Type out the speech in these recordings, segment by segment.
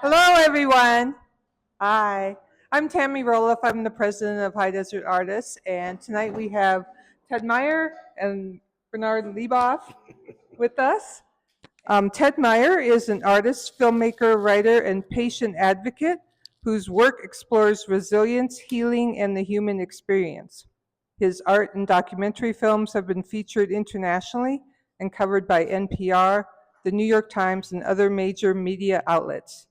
Hello, everyone. Hi, I'm Tammy Roloff. I'm the president of High Desert Artists, and tonight we have Ted Meyer and Bernard Leibov with us. Ted Meyer is an artist, filmmaker, writer, and patient advocate whose work explores resilience, healing, and the human experience. His art and documentary films have been featured internationally and covered by NPR, the New York Times, and other major media outlets.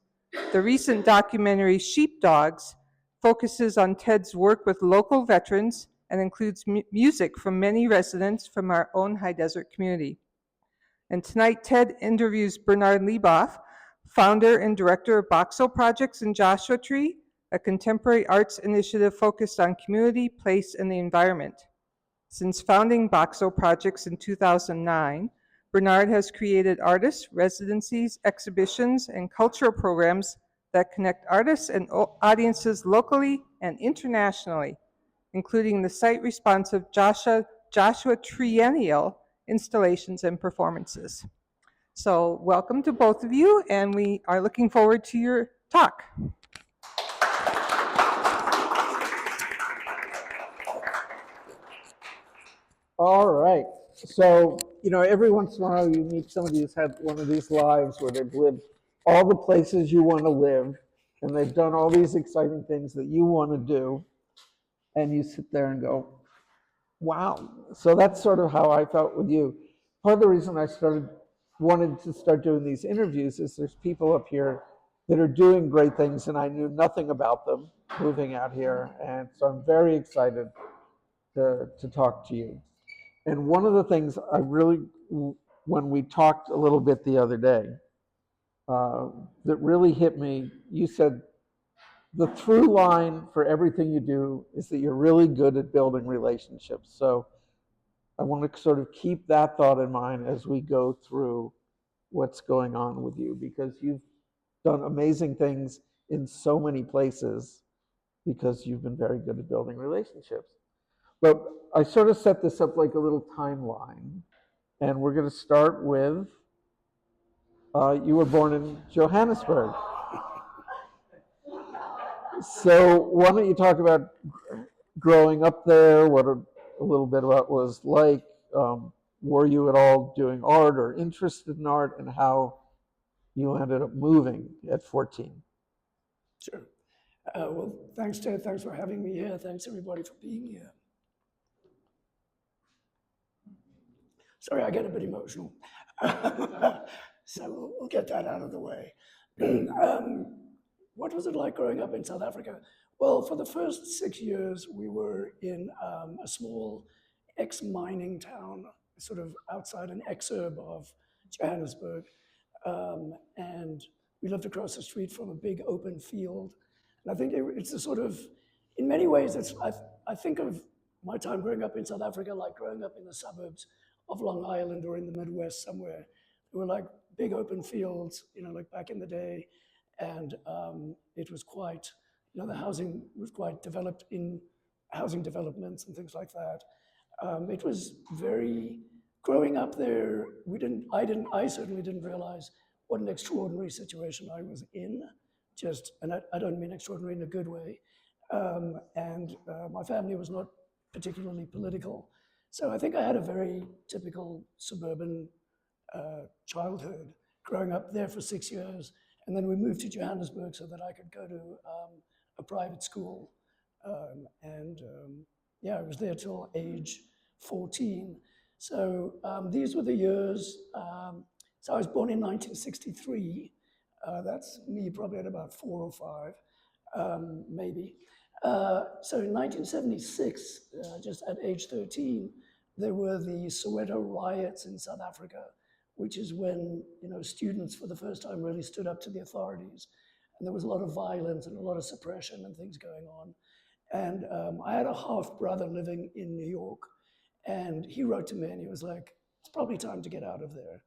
The recent documentary Sheepdogs focuses on Ted's work with local veterans and includes music from many residents from our own high desert community. And tonight, Ted interviews Bernard Leibov, founder and director of Boxo Projects in Joshua Tree, a contemporary arts initiative focused on community, place, and the environment. Since founding Boxo Projects in 2009, Bernard has created artists, residencies, exhibitions, and cultural programs that connect artists and audiences locally and internationally, including the site-responsive Joshua Triennial installations and performances. So welcome to both of you, and we are looking forward to your talk. All right. So, every once in a while you meet somebody who's had one of these lives where they've lived all the places you want to live and they've done all these exciting things that you want to do. And you sit there and go, wow. So that's sort of how I felt with you. Part of the reason I wanted to start doing these interviews is there's people up here that are doing great things and I knew nothing about them moving out here. And so I'm very excited to talk to you. And one of the things when we talked a little bit the other day, that really hit me, you said the through line for everything you do is that you're really good at building relationships. So I want to sort of keep that thought in mind as we go through what's going on with you, because you've done amazing things in so many places because you've been very good at building relationships. But I sort of set this up like a little timeline. And we're going to start with you were born in Johannesburg. So why don't you talk about growing up there, what a little bit about was like? Were you at all doing art or interested in art, and how you ended up moving at 14? Sure. Well, thanks, Ted. Thanks for having me here. Thanks, everybody, for being here. Sorry, I get a bit emotional. So we'll get that out of the way. What was it like growing up in South Africa? Well, for the first 6 years, we were in a small ex-mining town, sort of outside an exurb of Johannesburg. And we lived across the street from a big open field. And I think it's a sort of, in many ways, I think of my time growing up in South Africa like growing up in the suburbs of Long Island or in the Midwest somewhere. There were like big open fields, like back in the day. And it was quite, the housing was quite developed in housing developments and things like that. It was very, growing up there, I certainly didn't realize what an extraordinary situation I was in. And I don't mean extraordinary in a good way. My family was not particularly political. So I think I had a very typical suburban childhood, growing up there for 6 years. And then we moved to Johannesburg so that I could go to a private school. I was there till age 14. So these were the years. So I was born in 1963. That's me probably at about 4 or 5, maybe. So in 1976, just at age 13, there were the Soweto riots in South Africa, which is when students for the first time really stood up to the authorities. And there was a lot of violence and a lot of suppression and things going on. And I had a half brother living in New York, and he wrote to me and he was like, it's probably time to get out of there.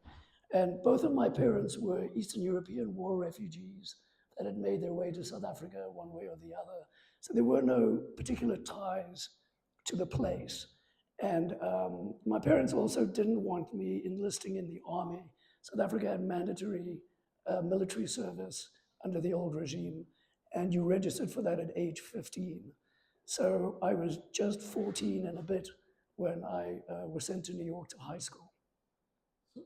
And both of my parents were Eastern European war refugees that had made their way to South Africa one way or the other. So there were no particular ties to the place. And my parents also didn't want me enlisting in the army. South Africa had mandatory military service under the old regime, and you registered for that at age 15. So I was just 14 and a bit when I was sent to New York to high school.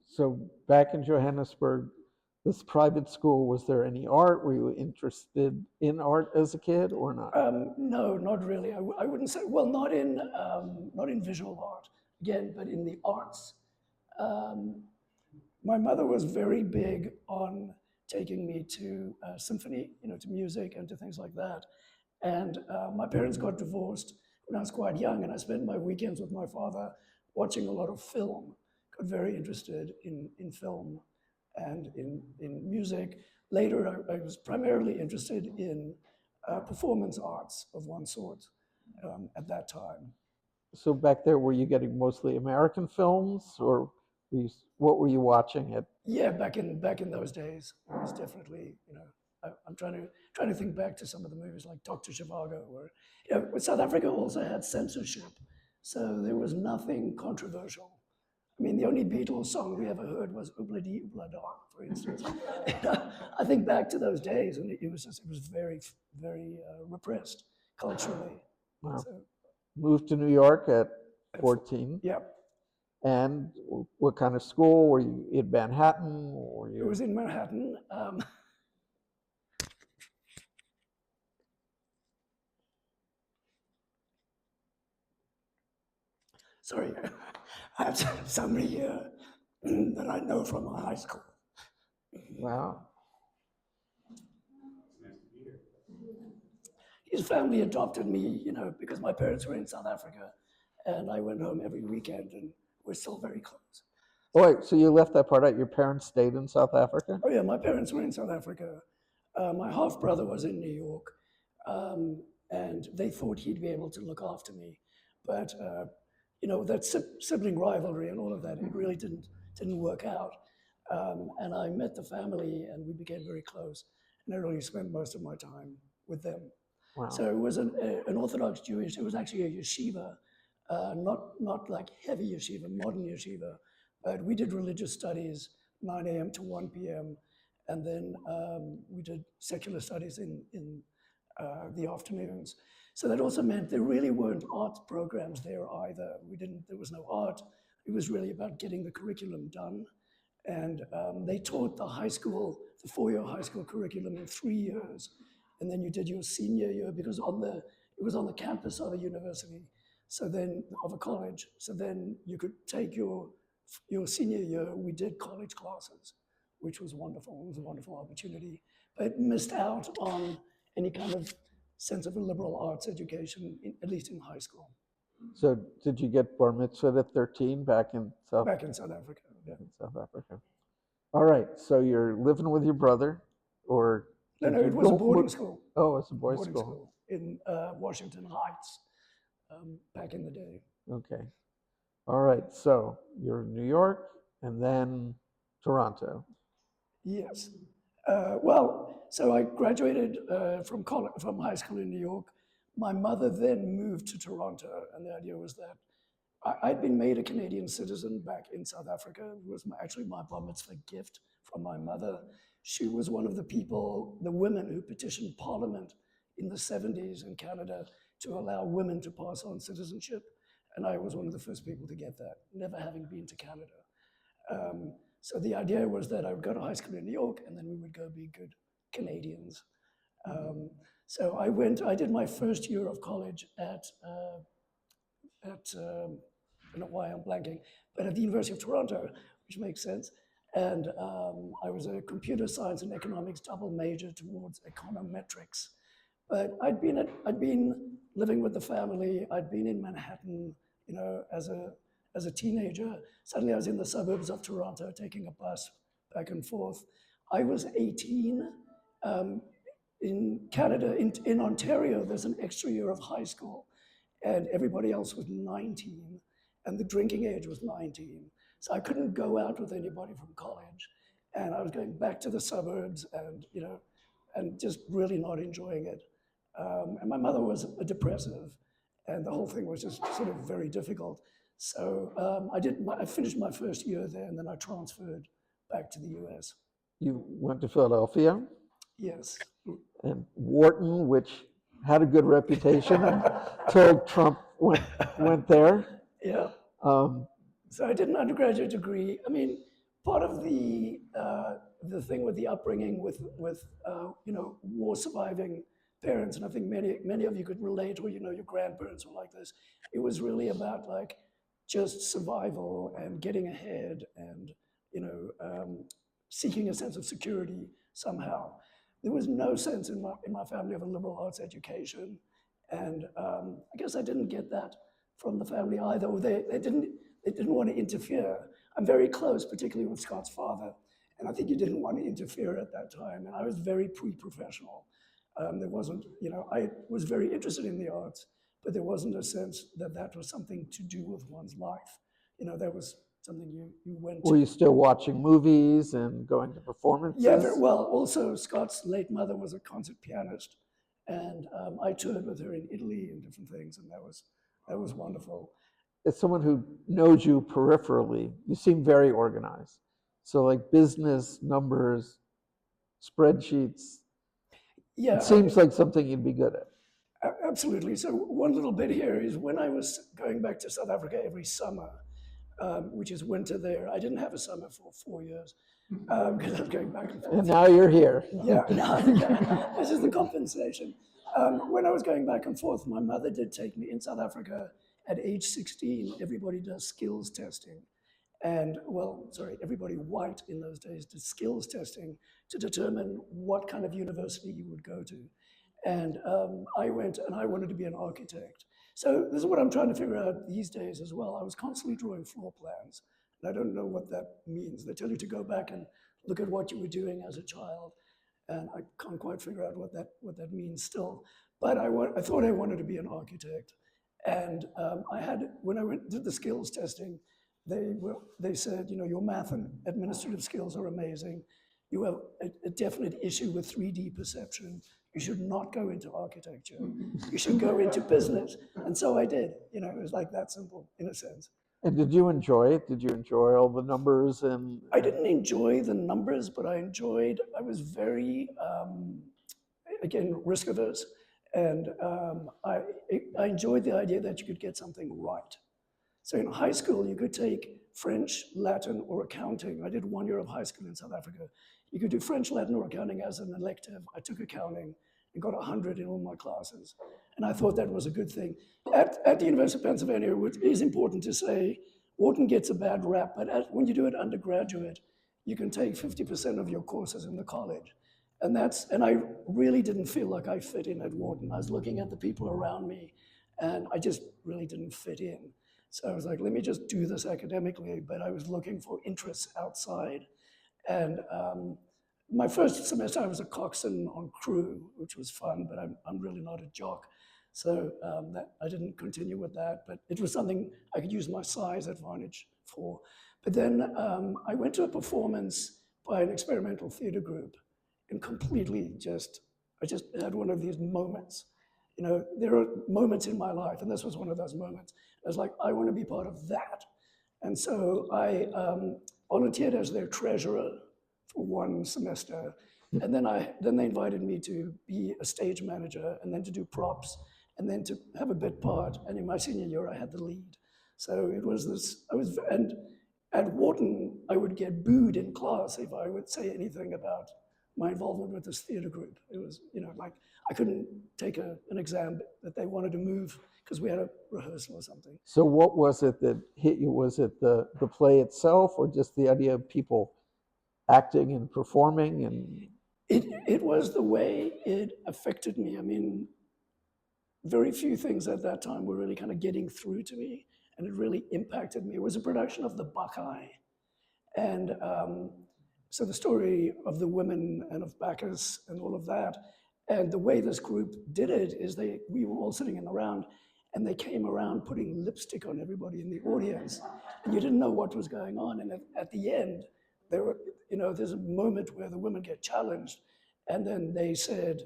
So back in Johannesburg, this private school, was there any art? Were you interested in art as a kid or not? No, not really. I wouldn't say, well, not in visual art, again, but in the arts. My mother was very big on taking me to symphony, to music and to things like that. And my parents got divorced when I was quite young, and I spent my weekends with my father watching a lot of film. Got very interested in film and in music. Later, I was primarily interested in performance arts of one sort at that time. So back there, were you getting mostly American films, or what were you watching at? Yeah, back in those days, it was definitely, I'm trying to think back to some of the movies like Dr. Zhivago, where South Africa also had censorship, so there was nothing controversial. I mean, the only Beatles song we ever heard was Oobla Dee Oobla Da, for instance. I think back to those days, and it was very, very repressed culturally. Wow. So, Moved to New York at 14. yeah, And what kind of school? Were you in Manhattan? Or it was in Manhattan. Sorry, I have somebody here that I know from my high school. Wow. His family adopted me, because my parents were in South Africa, and I went home every weekend, and we're still very close. Oh, wait, so you left that part out? Your parents stayed in South Africa? Oh yeah, my parents were in South Africa. My half brother was in New York, and they thought he'd be able to look after me, but that sibling rivalry and all of that, it really didn't work out. And I met the family, and we became very close, and I really spent most of my time with them. Wow. So it was an Orthodox Jewish. It was actually a yeshiva, not like heavy yeshiva, modern yeshiva, but we did religious studies 9 a.m. to 1 p.m. And then we did secular studies in the afternoons. So that also meant there really weren't art programs there either. There was no art. It was really about getting the curriculum done. And they taught the four-year high school curriculum in 3 years. And then you did your senior year because it was on the campus of a university, so then of a college. So then you could take your senior year. We did college classes, which was wonderful. It was a wonderful opportunity, but missed out on any kind of sense of a liberal arts education, at least in high school. So did you get bar mitzvah at 13 back in South Africa? Yeah. In South Africa. All right, so you're living with your brother, or? No, it was a boarding school. Oh, it's a boarding Boarding school. school in Washington Heights back in the day. Okay. All right, so you're in New York and then Toronto. Yes. Well, so I graduated from high school in New York. My mother then moved to Toronto, and the idea was that I'd been made a Canadian citizen back in South Africa. It was actually my bar mitzvah gift from my mother. She was one of the women who petitioned Parliament in the 70s in Canada to allow women to pass on citizenship. And I was one of the first people to get that, never having been to Canada. So the idea was that I would go to high school in New York, and then we would go be good Canadians. So I did my first year of college at I don't know why I'm blanking, but at the University of Toronto, which makes sense. And I was a computer science and economics double major towards econometrics. But I'd been living with the family. I'd been in Manhattan, as a teenager. Suddenly I was in the suburbs of Toronto, taking a bus back and forth. I was 18. In Canada, in Ontario, there's an extra year of high school, and everybody else was 19, and the drinking age was 19. So I couldn't go out with anybody from college, and I was going back to the suburbs, and just really not enjoying it. And my mother was a depressive, and the whole thing was just sort of very difficult. So I finished my first year there, and then I transferred back to the US. You went to Philadelphia? Yes. and Wharton, which had a good reputation until Trump went there. Yeah. Um, So I did an undergraduate degree. I mean, part of the thing with the upbringing with you know, war surviving parents, and I think many of you could relate, or you know, your grandparents were like this. It was really about like just survival and getting ahead, and you know, seeking a sense of security somehow. There was no sense in my family of a liberal arts education, and I guess I didn't get that from the family either. Or they didn't want to interfere. I'm very close, particularly with Scott's father, and I think he didn't want to interfere at that time. And I was very pre-professional. There wasn't, you know, I was very interested in the arts, but there wasn't a sense that that was something to do with one's life. You know, that was something you went were to. you still watching movies and going to performances? Yeah, very well. Also, Scott's late mother was a concert pianist, and I toured with her in Italy and different things, and that was wonderful. As someone who knows you peripherally, you seem very organized. So like business, numbers, spreadsheets, Yeah, it seems like something you'd be good at. absolutely. So one little bit here is when I was going back to South Africa every summer, which is winter there. I didn't have a summer for 4 years because I was going back and forth. And now you're here. Yeah, no, yeah, this is the compensation. When I was going back and forth, my mother did take me in South Africa at age 16. Everybody does skills testing. And, well, sorry, everybody white in those days did skills testing to determine what kind of university you would go to. And I went and I wanted to be an architect. So this is what I'm trying to figure out these days as well. I was constantly drawing floor plans, and I don't know what that means. They tell you to go back and look at what you were doing as a child, and I can't quite figure out what that means still. But I thought I wanted to be an architect, and when I did the skills testing, they said, you know, your math and administrative skills are amazing. You have a definite issue with 3D perception. You should not go into architecture. You should go into business. And so I did. You know, it was like that simple in a sense. And did you enjoy it? Did you enjoy all the numbers and? I didn't enjoy the numbers, but I was very, again, risk averse. And I enjoyed the idea that you could get something right. So in high school, you could take French, Latin, or accounting. I did 1 year of high school in South Africa. You could do French, Latin, or accounting as an elective. I took accounting and got 100 in all my classes. And I thought that was a good thing. At the University of Pennsylvania, which is important to say, Wharton gets a bad rap, but when you do it undergraduate, you can take 50% of your courses in the college. And I really didn't feel like I fit in at Wharton. I was looking at the people around me, and I just really didn't fit in. So I was like, let me just do this academically, but I was looking for interests outside. And my first semester, I was a coxswain on crew, which was fun, but I'm really not a jock. So I didn't continue with that, but it was something I could use my size advantage for. But then I went to a performance by an experimental theater group, and I just had one of these moments. You know, there are moments in my life, and this was one of those moments. I was like, I want to be part of that. And so I volunteered as their treasurer for 1 semester. And then they invited me to be a stage manager, and then to do props, and then to have a bit part. And in my senior year, I had the lead. So it was this, and at Wharton, I would get booed in class if I would say anything about my involvement with this theater group. It was, you know, like I couldn't take an exam that they wanted to move because we had a rehearsal or something. So what was it that hit you? Was it the play itself, or just the idea of people acting and performing? And it was the way it affected me. I mean, very few things at that time were really kind of getting through to me, and it really impacted me. It was a production of the Buckeye, and so the story of the women and of Bacchus and all of that. And the way this group did it is we were all sitting in the round, and they came around putting lipstick on everybody in the audience, and you didn't know what was going on. And at the end, there's a moment where the women get challenged, and then they said,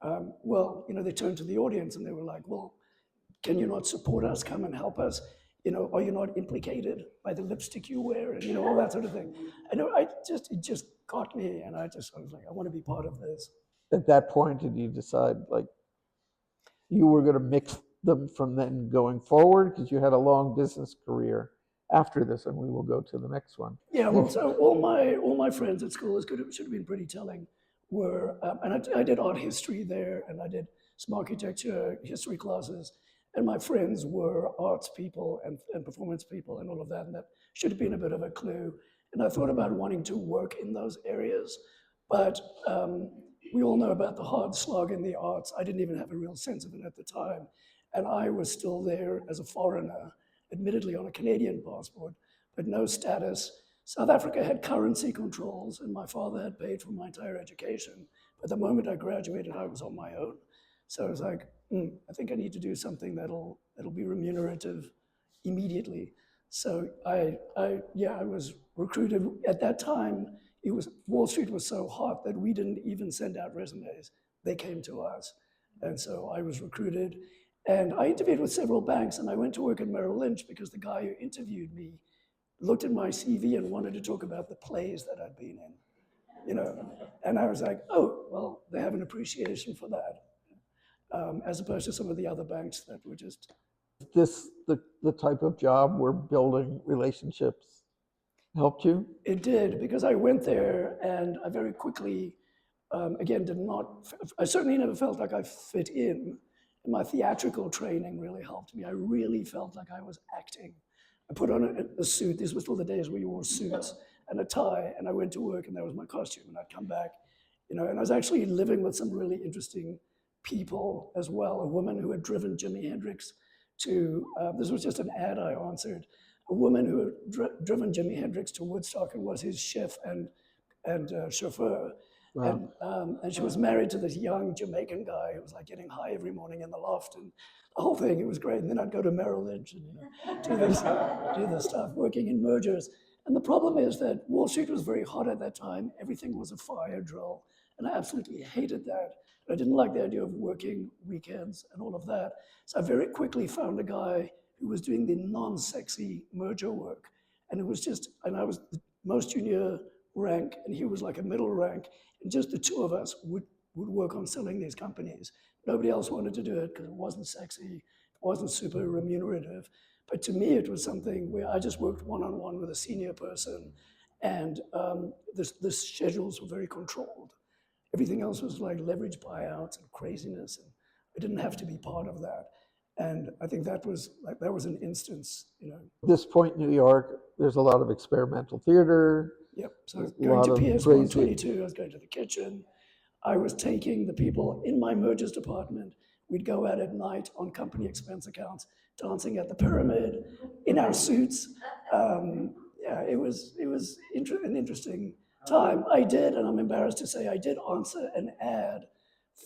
they turned to the audience and they were like, well, can you not support us? Come and help us. You know, are you not implicated by the lipstick you wear? And, you know, all that sort of thing. I know, it just got me, and I was like, I want to be part of this. at that point did you decide like you were going to mix them from then going forward? Because you had a long business career after this, and we will go to the next one. Yeah, well, so all my friends at school, should have been pretty telling, were, and I did art history there, and I did some architecture history classes, and my friends were arts people and performance people and all of that, and that should have been a bit of a clue. And I thought about wanting to work in those areas, but we all know about the hard slog in the arts. I didn't even have a real sense of it at the time, and I was still there as a foreigner, admittedly on a Canadian passport, but no status. South Africa had currency controls, and my father had paid for my entire education. But the moment I graduated, I was on my own. So I was like, I think I need to do something that'll be remunerative immediately. So I was recruited at that time. Wall Street was so hot that we didn't even send out resumes. They came to us. And so I was recruited. And I interviewed with several banks, and I went to work at Merrill Lynch because the guy who interviewed me looked at my CV and wanted to talk about the plays that I'd been in, And I was like, oh, well, they have an appreciation for that, as opposed to some of the other banks that were just. This the type of job where building relationships helped you? It did, because I went there and I very quickly, again, I certainly never felt like I fit in. And my theatrical training really helped me. I really felt like I was acting. I put on a suit. These were still the days where you wore suits and a tie, and I went to work, and that was my costume, and I'd come back, and I was actually living with some really interesting people as well. A woman who had driven Jimi Hendrix to, this was just an ad I answered, a woman who had driven Jimi Hendrix to Woodstock and was his chef and chauffeur. Wow. And she was married to this young Jamaican guy who was like getting high every morning in the loft, and the whole thing, it was great. And then I'd go to Merrill Lynch and do this stuff, working in mergers. And the problem is that Wall Street was very hot at that time. Everything was a fire drill, and I absolutely hated that. I didn't like the idea of working weekends and all of that. So I very quickly found a guy who was doing the non-sexy merger work. And it was just, and I was the most junior rank, and he was like a middle rank. And just the two of us would work on selling these companies. Nobody else wanted to do it because it wasn't sexy, it wasn't super remunerative. But to me, it was something where I just worked one-on-one with a senior person, and the schedules were very controlled. Everything else was like leverage buyouts and craziness, and I didn't have to be part of that. And I think that was an instance, At this point in New York, there's a lot of experimental theater. Yep. So I was going to PS crazy. 122, I was going to the kitchen. I was taking the people in my mergers department. We'd go out at night on company expense accounts, dancing at the pyramid in our suits. It was an interesting time. I did, and I'm embarrassed to say, I did answer an ad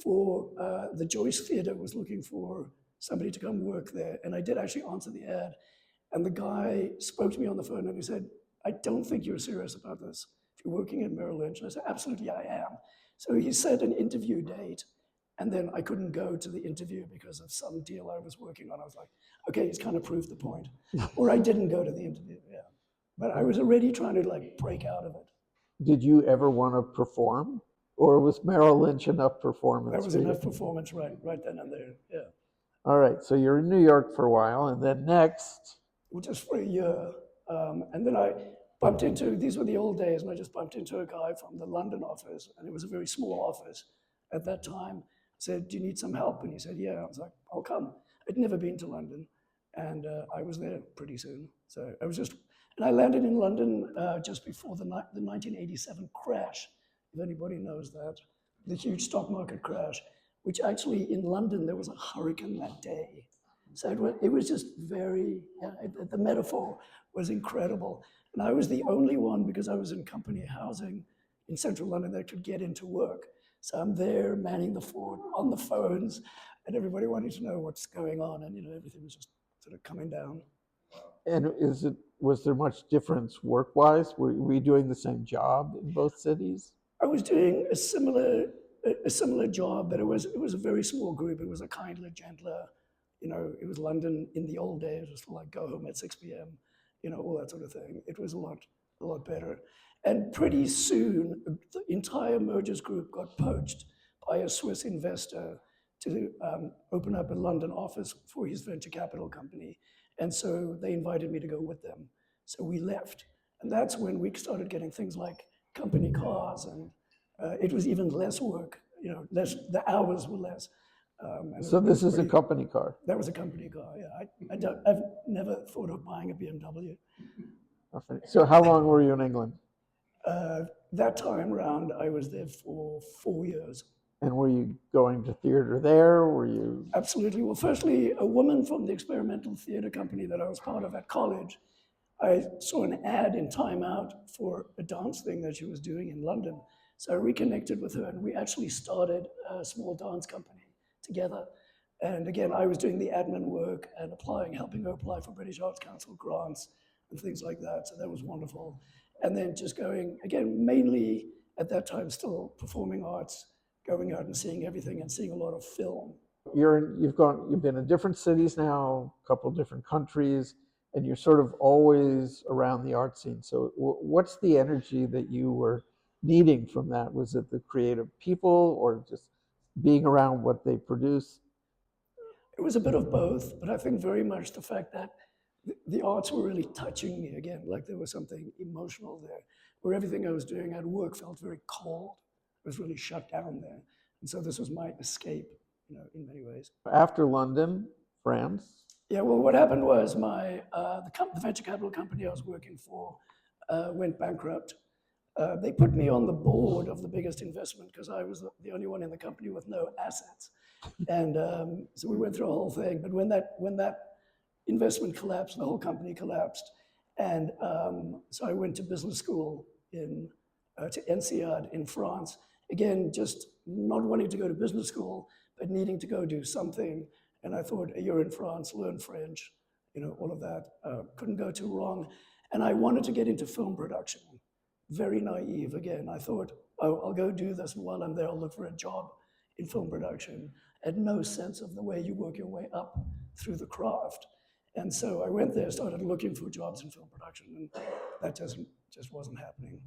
for the Joyce Theatre was looking for somebody to come work there. And I did actually answer the ad. And the guy spoke to me on the phone and he said, I don't think you're serious about this. If you're working at Merrill Lynch. And I said, absolutely, I am. So he set an interview date. And then I couldn't go to the interview because of some deal I was working on. I was like, okay, he's kind of proved the point. Or I didn't go to the interview, yeah. But I was already trying to like break out of it. Did you ever want to perform? Or was Merrill Lynch enough performance? There was enough performance right then and there, yeah. All right, so you're in New York for a while, and then next? Just for a year. And then I bumped into, these were the old days, and I just bumped into a guy from the London office, and it was a very small office at that time. I said, do you need some help? And he said, yeah. I was like, I'll come. I'd never been to London, and I was there pretty soon. So I was just, and I landed in London just before the 1987 crash, if anybody knows that, the huge stock market crash, which actually in London, there was a hurricane that day. So it was just very, the metaphor was incredible. And I was the only one, because I was in company housing in central London, that could get into work. So I'm there manning the fort on the phones, and everybody wanting to know what's going on. And everything was just sort of coming down. And was there much difference work-wise? Were you doing the same job in both cities? I was doing a similar job, but it was a very small group. It was a kindler, gentler, it was London in the old days. It was like go home at 6 p.m., all that sort of thing. It was a lot better. And pretty soon, the entire mergers group got poached by a Swiss investor to open up a London office for his venture capital company. And so they invited me to go with them. So we left. And that's when we started getting things like company cars, and it was even less work, the hours were less. So this is a company car. That was a company car, yeah. I've never thought of buying a BMW. So how long were you in England? That time around, I was there for 4 years. And were you going to theater there? Were you? Absolutely. Well, firstly, a woman from the experimental theater company that I was part of at college, I saw an ad in Time Out for a dance thing that she was doing in London. So I reconnected with her, and we actually started a small dance company together. And again, I was doing the admin work and helping her apply for British Arts Council grants and things like that. So that was wonderful. And then just going, again, mainly at that time, still performing arts, going out and seeing everything and seeing a lot of film. You've been in different cities now, a couple different countries, and you're sort of always around the art scene. So what's the energy that you were needing from that? Was it the creative people or just being around what they produce? It was a bit of both, but I think very much the fact that the arts were really touching me again, like there was something emotional there, where everything I was doing at work felt very cold. It was really shut down there. And so this was my escape, in many ways. After London, France? Yeah, well, what happened was the venture capital company I was working for went bankrupt. They put me on the board of the biggest investment because I was the only one in the company with no assets. And so we went through a whole thing. But when that investment collapsed, the whole company collapsed. And so I went to business school to INSEAD in France. Again, just not wanting to go to business school, but needing to go do something. And I thought, you're in France, learn French, all of that. Couldn't go too wrong. And I wanted to get into film production. Very naive again. I thought, I'll go do this, and while I'm there, I'll look for a job in film production. Had no sense of the way you work your way up through the craft. And so I went there, started looking for jobs in film production, and that just wasn't happening.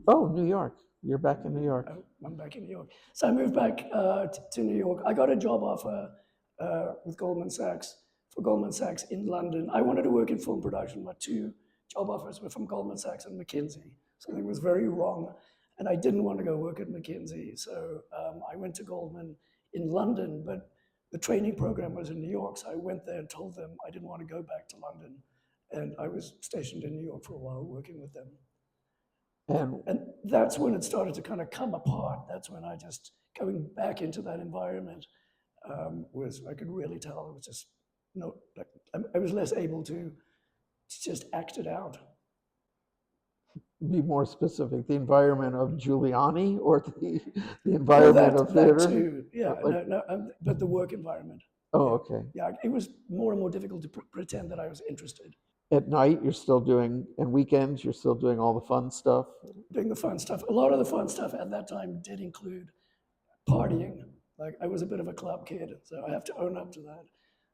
Oh, New York. You're back in New York. I'm back in New York. So I moved back to New York. I got a job offer with Goldman Sachs, for Goldman Sachs in London. I wanted to work in film production. My 2 job offers were from Goldman Sachs and McKinsey. Something was very wrong, and I didn't want to go work at McKinsey. So I went to Goldman in London, but the training program was in New York. So I went there and told them I didn't want to go back to London. And I was stationed in New York for a while working with them. And that's when it started to kind of come apart. That's when I just, going back into that environment, I could really tell it was just, I was less able to just act it out. Be more specific, the environment of Giuliani or the environment of theater? That too, yeah, but the work environment. Oh, okay. Yeah, it was more and more difficult to pretend that I was interested. At night, you're still doing, and weekends, you're still doing all the fun stuff? Doing the fun stuff. A lot of the fun stuff at that time did include partying. Like, I was a bit of a club kid, so I have to own up to that.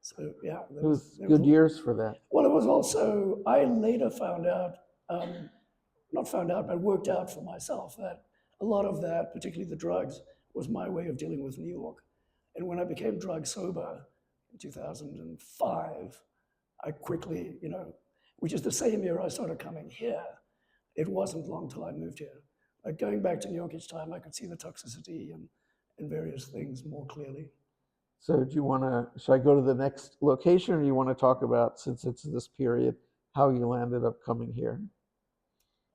So, yeah. It was good years for that. Well, it was also, I later found out, not found out, but worked out for myself that a lot of that, particularly the drugs, was my way of dealing with New York. And when I became drug sober in 2005, I quickly, which is the same year I started coming here, it wasn't long till I moved here. Like, going back to New York each time, I could see the toxicity and various things more clearly. So should I go to the next location, or do you want to talk about, since it's this period, how you landed up coming here?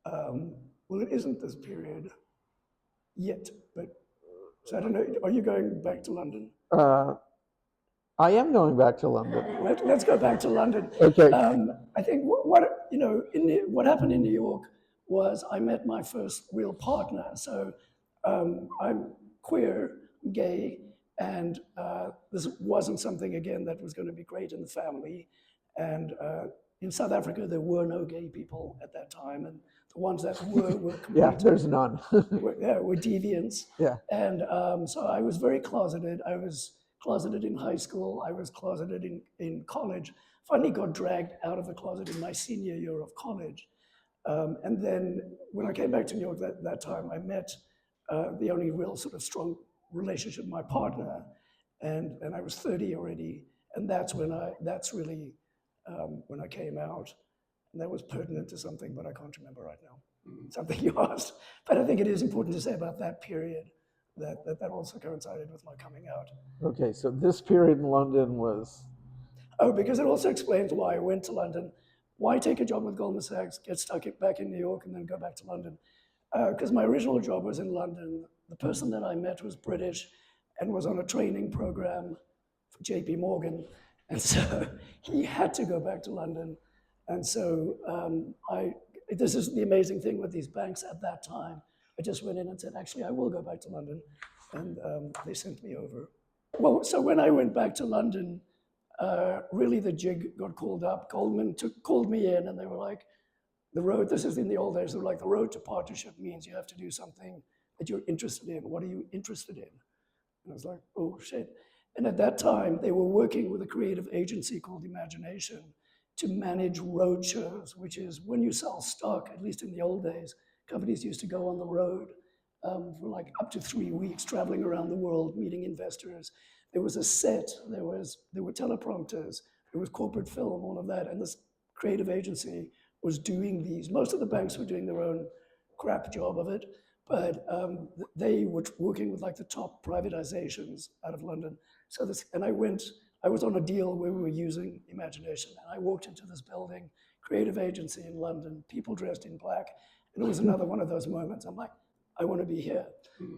Well, it isn't this period yet, but so I don't know. Are you going back to London? I am going back to London. Let's go back to London. Okay. I think what happened in New York was I met my first real partner. So I'm queer, gay, and this wasn't something, again, that was going to be great in the family. And in South Africa, there were no gay people at that time, and the ones that were complete. Yeah, there's none. were deviants. Yeah. And so I was very closeted. I was closeted in high school. I was closeted in college. Finally got dragged out of the closet in my senior year of college. And then when I came back to New York that time, I met the only real sort of strong relationship with my partner, and I was 30 already, and that's really when I came out, and that was pertinent to something, but I can't remember right now. Something you asked, but I think it is important to say about that period that also coincided with my coming out. Okay, so this period in London was, Oh, because it also explains why I went to London. Why take a job with Goldman Sachs, get stuck back in New York, and then go back to London? Because my original job was in London. The person that I met was British and was on a training program for JP Morgan. And so he had to go back to London. And so this is the amazing thing with these banks at that time. I just went in and said, actually, I will go back to London. And they sent me over. Well, so when I went back to London, really the jig got called up. Goldman called me in and they were like, the road, this is in the old days, they were like, the road to partnership means you have to do something that you're interested in. What are you interested in? And I was like, oh shit. And at that time, they were working with a creative agency called Imagination to manage road shows, which is when you sell stock, at least in the old days, companies used to go on the road for like up to 3 weeks, traveling around the world, meeting investors. There was a set, there were teleprompters, there was corporate film, all of that. And this creative agency was doing these. Most of the banks were doing their own crap job of it, but they were working with like the top privatizations out of London. So I was on a deal where we were using Imagination, and I walked into this building, creative agency in London, people dressed in black, and it was another one of those moments. I'm like, I want to be here.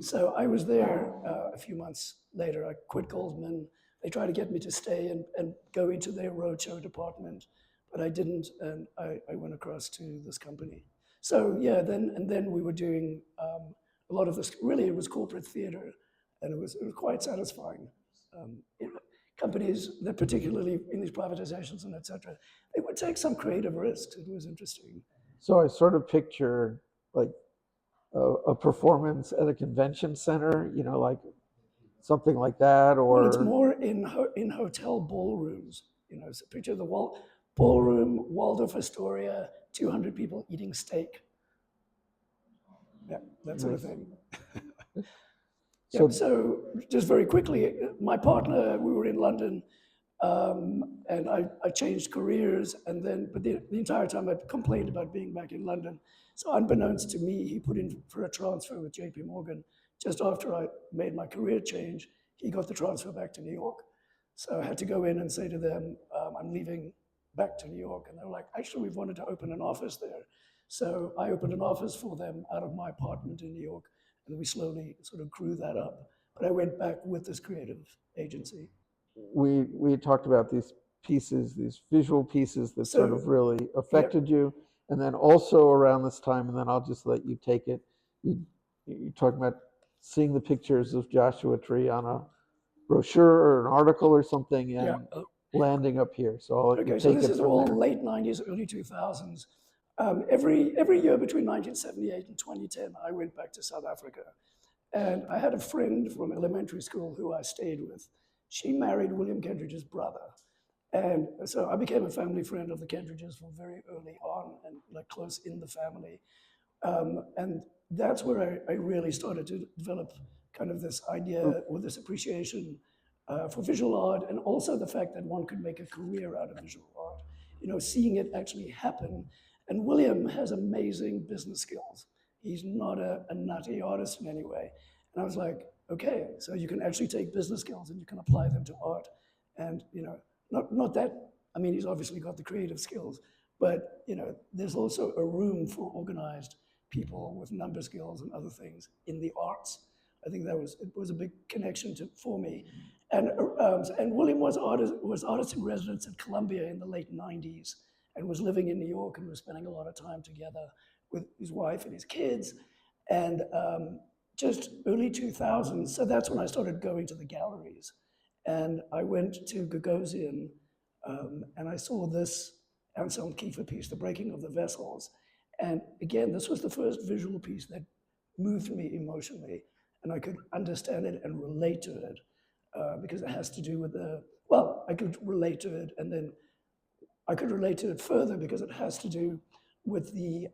So I was there a few months later. I quit Goldman. They tried to get me to stay and go into their roadshow department, but I didn't, and I went across to this company. So yeah, then we were doing a lot of this. Really, it was corporate theater, and it was quite satisfying. Companies that particularly in these privatizations and et cetera, they would take some creative risks. It was interesting. so I sort of picture like a performance at a convention center, you know, like something like that, or Well, it's more in hotel ballrooms. You know, so picture the ballroom, Waldorf Astoria, 200 people eating steak. Yeah, that sort of thing. So just very quickly, my partner, we were in London, and I changed careers, but the entire time I complained about being back in London. So unbeknownst to me, he put in for a transfer with JP Morgan. Just after I made my career change, he got the transfer back to New York. So I had to go in and say to them, I'm leaving back to New York. And they were like, actually, we've wanted to open an office there. So I opened an office for them out of my apartment in New York. And we slowly sort of grew that up. But I went back with this creative agency. we had talked about these pieces, these visual pieces that sort of really affected you. And then also around this time, and then I'll just let you take it, you talked about seeing the pictures of Joshua Tree on a brochure or an article or something, and landing up here. So I'll let you take so this it is from all there. late 90s, early 2000s. Every year between 1978 and 2010, I went back to South Africa. And I had a friend from elementary school who I stayed with. She married William Kentridge's brother. And so I became a family friend of the Kentridges from very early on and like close in the family. And that's where I really started to develop kind of this idea or this appreciation for visual art, and also the fact that one could make a career out of visual art, you know, seeing it actually happen. And William has amazing business skills. He's not a nutty artist in any way. And I was like, okay, so you can actually take business skills and you can apply them to art. And, you know, not that, I mean, he's obviously got the creative skills, but, you know, there's also a room for organized people with number skills and other things in the arts. I think it was a big connection for me. And William was artist in residence at Columbia in the late 90s and was living in New York and was spending a lot of time together with his wife and his kids. And just early 2000s, so that's when I started going to the galleries. And I went to Gagosian and I saw this Anselm Kiefer piece, The Breaking of the Vessels. And again, this was the first visual piece that moved me emotionally, and I could understand it and relate to it because it has to do with I could relate to it, and then I could relate to it further because it has to do with the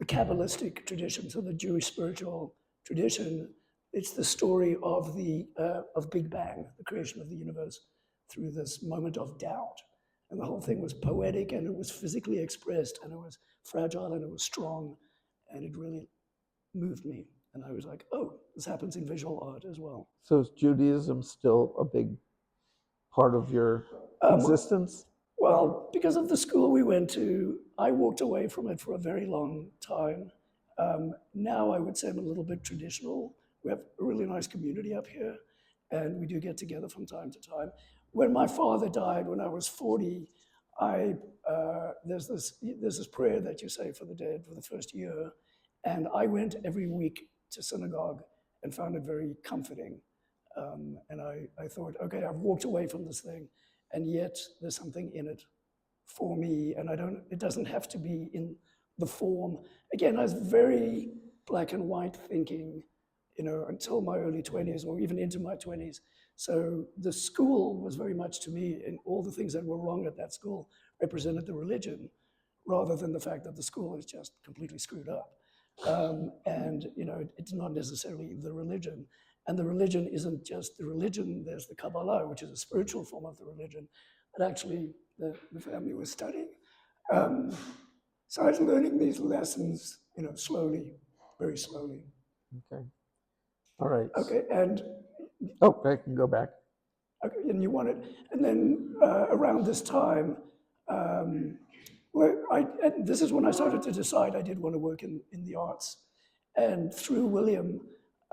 Kabbalistic tradition, so the Jewish spiritual tradition. it's the story of the of Big Bang, the creation of the universe, through this moment of doubt. And the whole thing was poetic, and it was physically expressed, and it was fragile, and it was strong, and it really moved me. And I was like, oh, this happens in visual art as well. So is Judaism still a big part of your existence? Well, because of the school we went to, I walked away from it for a very long time. Now I would say I'm a little bit traditional. We have a really nice community up here, and we do get together from time to time. When my father died when I was 40, there's this prayer that you say for the dead for the first year, and I went every week to synagogue and found it very comforting. And I thought, okay, I've walked away from this thing, and yet there's something in it for me, and it doesn't have to be in the form. Again, I was very black and white thinking, until my early 20s or even into my 20s. So the school was very much to me, and all the things that were wrong at that school represented the religion, rather than the fact that the school is just completely screwed up. And it's not necessarily the religion. And the religion isn't just the religion. There's the Kabbalah, which is a spiritual form of the religion that actually the family was studying. So I was learning these lessons, slowly, very slowly. Okay. All right. Okay, and Oh, I can go back. okay, and you wanted, and then around this time, and this is when I started to decide I did want to work in the arts. And through William,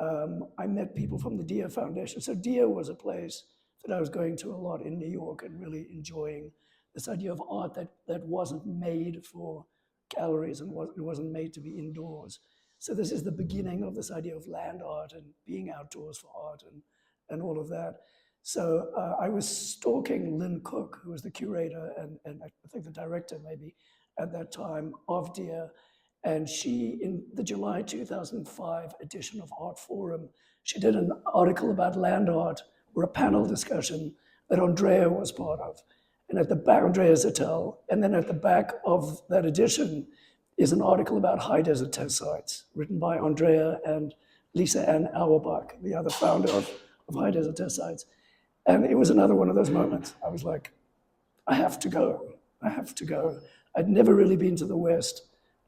I met people from the DIA Foundation. So DIA was a place that I was going to a lot in New York and really enjoying this idea of art that wasn't made for galleries and it wasn't made to be indoors. So this is the beginning of this idea of land art and being outdoors for art and all of that. So I was stalking Lynn Cook, who was the curator and I think the director maybe at that time of DIA. And she, in the July 2005 edition of Art Forum, she did an article about land art or a panel discussion that Andrea was part of. And at the back, Andrea Zettel, and then at the back of that edition is an article about high desert test sites written by Andrea and Lisa Ann Auerbach, the other founder of high desert test sites. And it was another one of those moments. I was like, I have to go. I have to go. I'd never really been to the West.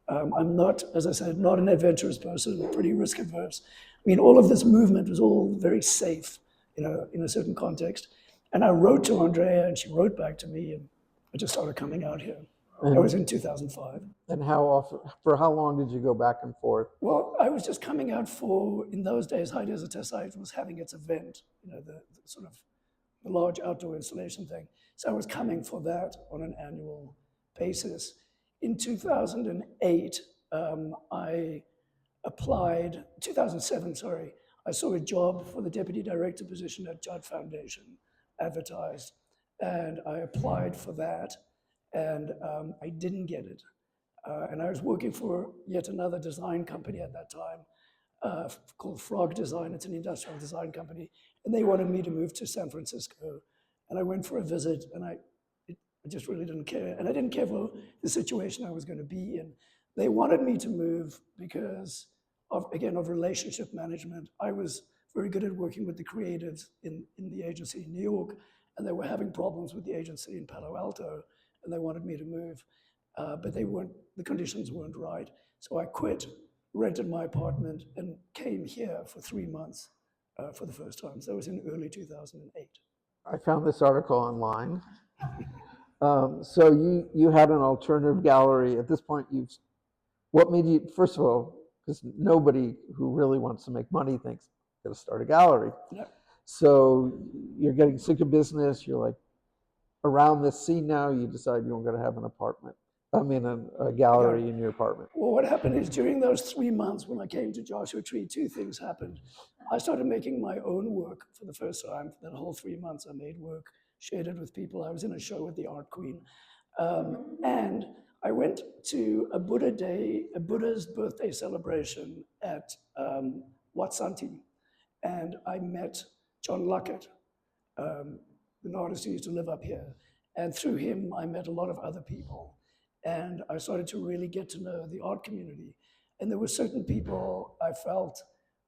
I'm not, as I said, not an adventurous person, pretty risk averse. I mean, all of this movement was all very safe, in a certain context. And I wrote to Andrea, and she wrote back to me, and I just started coming out here. That was in 2005. And for how long did you go back and forth? Well, I was just coming out for, in those days, High Desert Test Site was having its event, the sort of the large outdoor installation thing. So I was coming for that on an annual basis. In 2008, I applied, 2007, sorry, I saw a job for the deputy director position at Judd Foundation advertised, and I applied for that, and I didn't get it. And I was working for yet another design company at that time called Frog Design. It's an industrial design company, and they wanted me to move to San Francisco. And I went for a visit, and I just really didn't care. And I didn't care for the situation I was going to be in. They wanted me to move because of relationship management. I was very good at working with the creatives in the agency in New York, and they were having problems with the agency in Palo Alto, and they wanted me to move. But the conditions weren't right. So I quit, rented my apartment, and came here for 3 months for the first time. So it was in early 2008. I found this article online. So you had an alternative gallery. At this point, what made you, first of all, because nobody who really wants to make money thinks, got to start a gallery. Yeah. So you're getting sick of business. You're like, around this scene now, you decide you're going to have an apartment. A gallery in your apartment. Well, what happened is during those 3 months when I came to Joshua Tree, two things happened. I started making my own work for the first time. For that whole 3 months, I made work, shared it with people. I was in a show with the Art Queen. And I went to a Buddha's birthday celebration at Wat Santi. And I met John Luckett, an artist who used to live up here. And through him, I met a lot of other people. And I started to really get to know the art community. And there were certain people I felt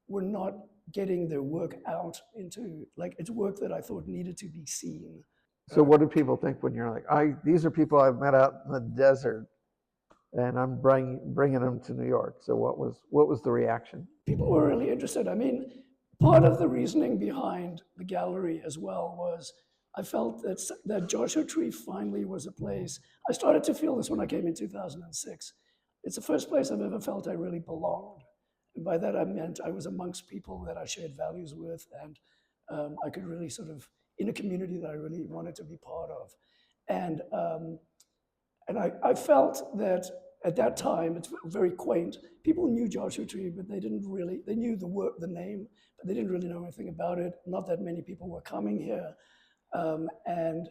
were not getting their work out into, like, it's work that I thought needed to be seen. So what do people think when you're like, these are people I've met out in the desert, and I'm bringing them to New York? So what was the reaction? People were really interested. I mean, part of the reasoning behind the gallery as well was I felt that Joshua Tree finally was a place. I started to feel this when I came in 2006. It's the first place I've ever felt I really belonged. And by that I meant I was amongst people that I shared values with, and I could really sort of, in a community that I really wanted to be part of. And I felt that at that time, it's very quaint. People knew Joshua Tree, but they knew the name, but they didn't really know anything about it. Not that many people were coming here. And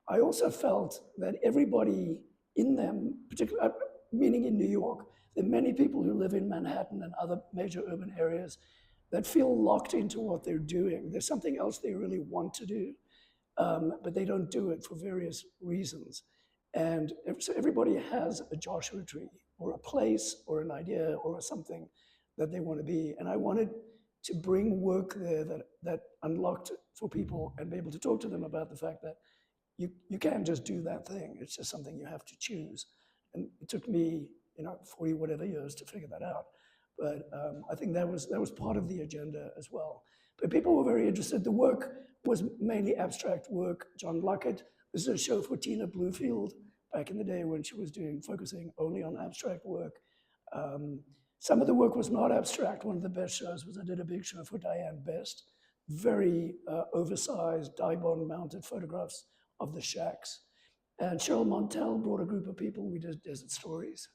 I also felt that everybody in them, particularly, meaning in New York, there are many people who live in Manhattan and other major urban areas that feel locked into what they're doing. There's something else they really want to do, but they don't do it for various reasons. And so everybody has a Joshua Tree or a place or an idea or something that they want to be. And I wanted to bring work there that unlocked for people and be able to talk to them about the fact that you can't just do that thing. It's just something you have to choose. And it took me, 40 whatever years to figure that out. But I think that was part of the agenda as well. But people were very interested. The work was mainly abstract work. John Luckett, this is a show for Tina Bluefield back in the day when she was focusing only on abstract work. Some of the work was not abstract. One of the best shows was I did a big show for Diane Best, very oversized, dye-bond mounted photographs of the shacks. And Cheryl Montel brought a group of people. We did desert stories.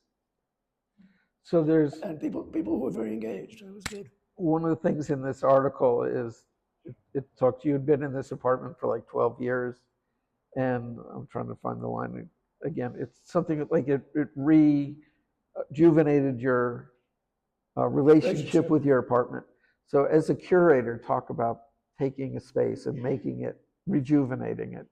So there's And people were very engaged. It was good. one of the things in this article is it talked. You had been in this apartment for like 12 years, and I'm trying to find the line again. It's something like it rejuvenated your relationship with your apartment. So as a curator, talk about taking a space and making it, rejuvenating it.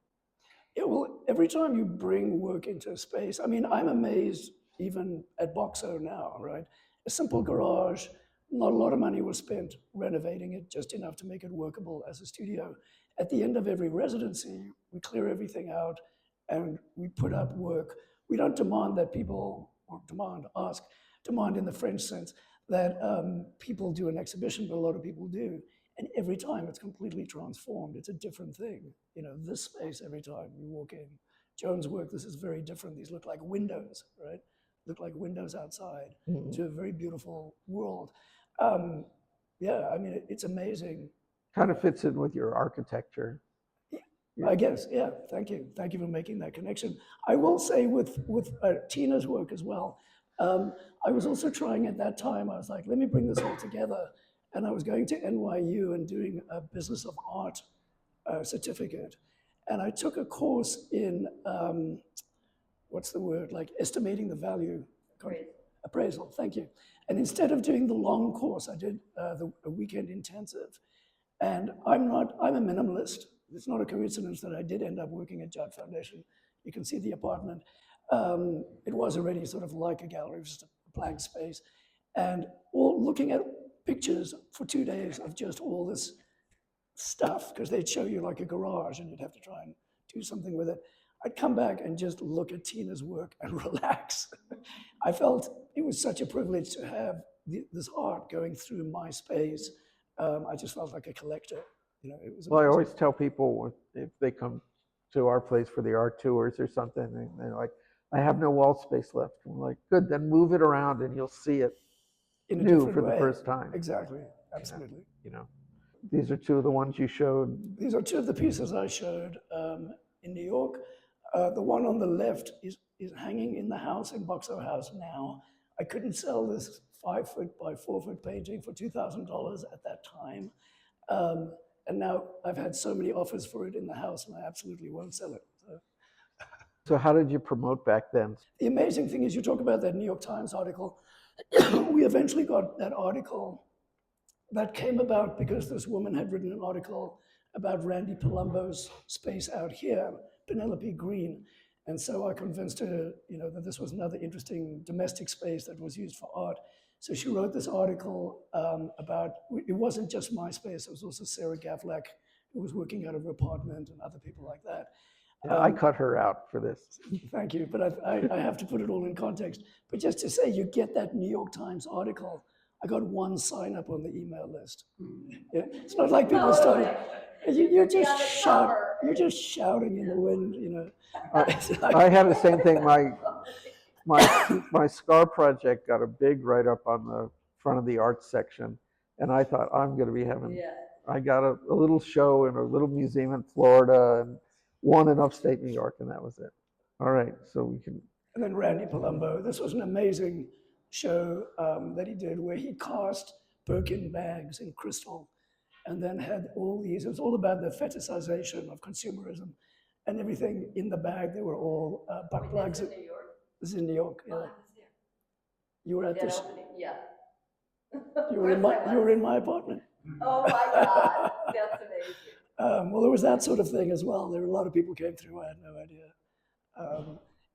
Yeah, well, every time you bring work into a space, I mean, I'm amazed even at Boxo now, right? A simple garage, not a lot of money was spent renovating it, just enough to make it workable as a studio. At the end of every residency, we clear everything out and we put up work. We don't demand that people, or demand in the French sense, that people do an exhibition, but a lot of people do. And every time it's completely transformed. It's a different thing. This space, every time you walk in, Joan's work, this is very different. These look like windows, right? Look like windows outside to a very beautiful world. Yeah, I mean, it's amazing. Kind of fits in with your architecture. I guess, yeah, thank you. Thank you for making that connection. I will say with Tina's work as well, I was also trying at that time, I was like, let me bring this all together. And I was going to NYU and doing a business of art certificate. And I took a course in, what's the word, like estimating the value. Appraisal, thank you. And instead of doing the long course, I did a weekend intensive. And I'm a minimalist. It's not a coincidence that I did end up working at Judd Foundation. You can see the apartment. It was already sort of like a gallery, just a blank space. And looking at pictures for 2 days of just all this stuff, because they'd show you like a garage and you'd have to try and do something with it. I'd come back and just look at Tina's work and relax. I felt it was such a privilege to have this art going through my space. I just felt like a collector. It was amazing. Well, I always tell people if they come to our place for the art tours or something, and they're like, I have no wall space left. I'm like, good, then move it around and you'll see it in a new for way. the first time. Exactly, absolutely. These are two of the ones you showed. These are two of the pieces I showed in New York. The one on the left is hanging in the house in Boxo House now. I couldn't sell this 5-foot by 4-foot painting for $2,000 at that time. And now I've had so many offers for it in the house and I absolutely won't sell it. So how did you promote back then? The amazing thing is you talk about that New York Times article. We eventually got that article that came about because this woman had written an article about Randy Palumbo's space out here, Penelope Green. And so I convinced her, that this was another interesting domestic space that was used for art. So she wrote this article about, it wasn't just MySpace, it was also Sarah Gavlak, who was working out of her apartment, and other people like that. Yeah, I cut her out for this. Thank you, but I have to put it all in context. But just to say, you get that New York Times article, I got one sign up on the email list. Yeah, it's not like people started. You're just shouting in the wind, you know. I had the same thing. My Scar project got a big write-up on the front of the arts section, and I thought I'm going to be having. Yeah. I got a little show in a little museum in Florida and one in upstate New York, and that was it. All right, so we can. And then Randy Palumbo. This was an amazing show that he did where he cast Birkin bags in crystal, and then had all these. It was all about the fetishization of consumerism, and everything in the bag. They were all butt plugs. New York. This is in New York. Yeah. You were at That this. opening, yeah. You were in my apartment. Oh my God, that's amazing. Well, there was that sort of thing as well. There were a lot of people came through. I had no idea.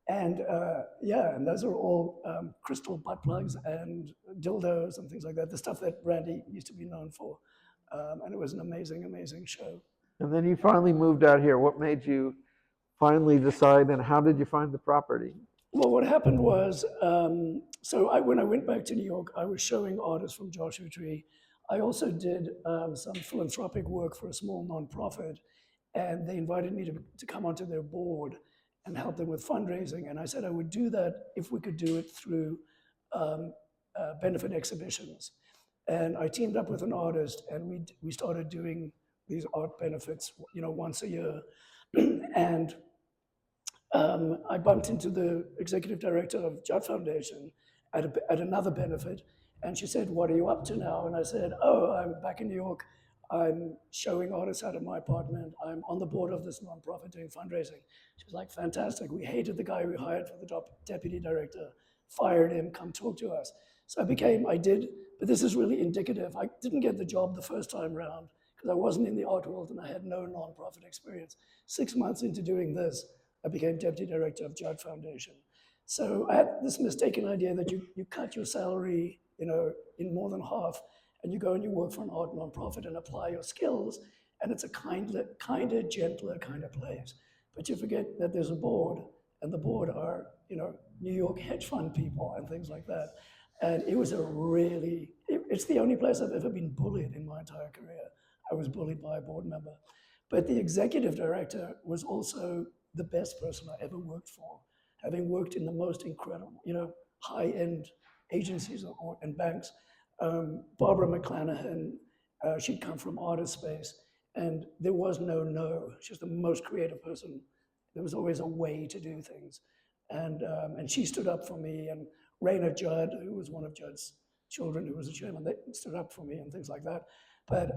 And those are all crystal butt plugs and dildos and things like that. The stuff that Randy used to be known for. And it was an amazing, amazing show. And then you finally moved out here. What made you finally decide, and how did you find the property? Well, what happened was, when I went back to New York, I was showing artists from Joshua Tree. I also did some philanthropic work for a small nonprofit, and they invited me to come onto their board and help them with fundraising. And I said I would do that if we could do it through benefit exhibitions. And I teamed up with an artist, and we started doing these art benefits, once a year. And I bumped into the executive director of Judd Foundation at another benefit, and she said, "What are you up to now?" And I said, "Oh, I'm back in New York. I'm showing artists out of my apartment. I'm on the board of this nonprofit doing fundraising." She was like, "Fantastic. We hated the guy we hired for the deputy director, fired him, come talk to us." So I did, but this is really indicative. I didn't get the job the first time round because I wasn't in the art world and I had no nonprofit experience. 6 months into doing this, I became deputy director of Judd Foundation. So I had this mistaken idea that you cut your salary, in more than half, and you go and you work for an art nonprofit and apply your skills, and it's a kinder, gentler kind of place. But you forget that there's a board, and the board are, New York hedge fund people and things like that. And it was it's the only place I've ever been bullied in my entire career. I was bullied by a board member. But the executive director was also the best person I ever worked for, having worked in the most incredible, high-end agencies and banks. Barbara McClanahan, she'd come from artist space, and there was no. She was the most creative person. There was always a way to do things. And she stood up for me, and Raina Judd, who was one of Judd's children, who was a chairman, they stood up for me and things like that. But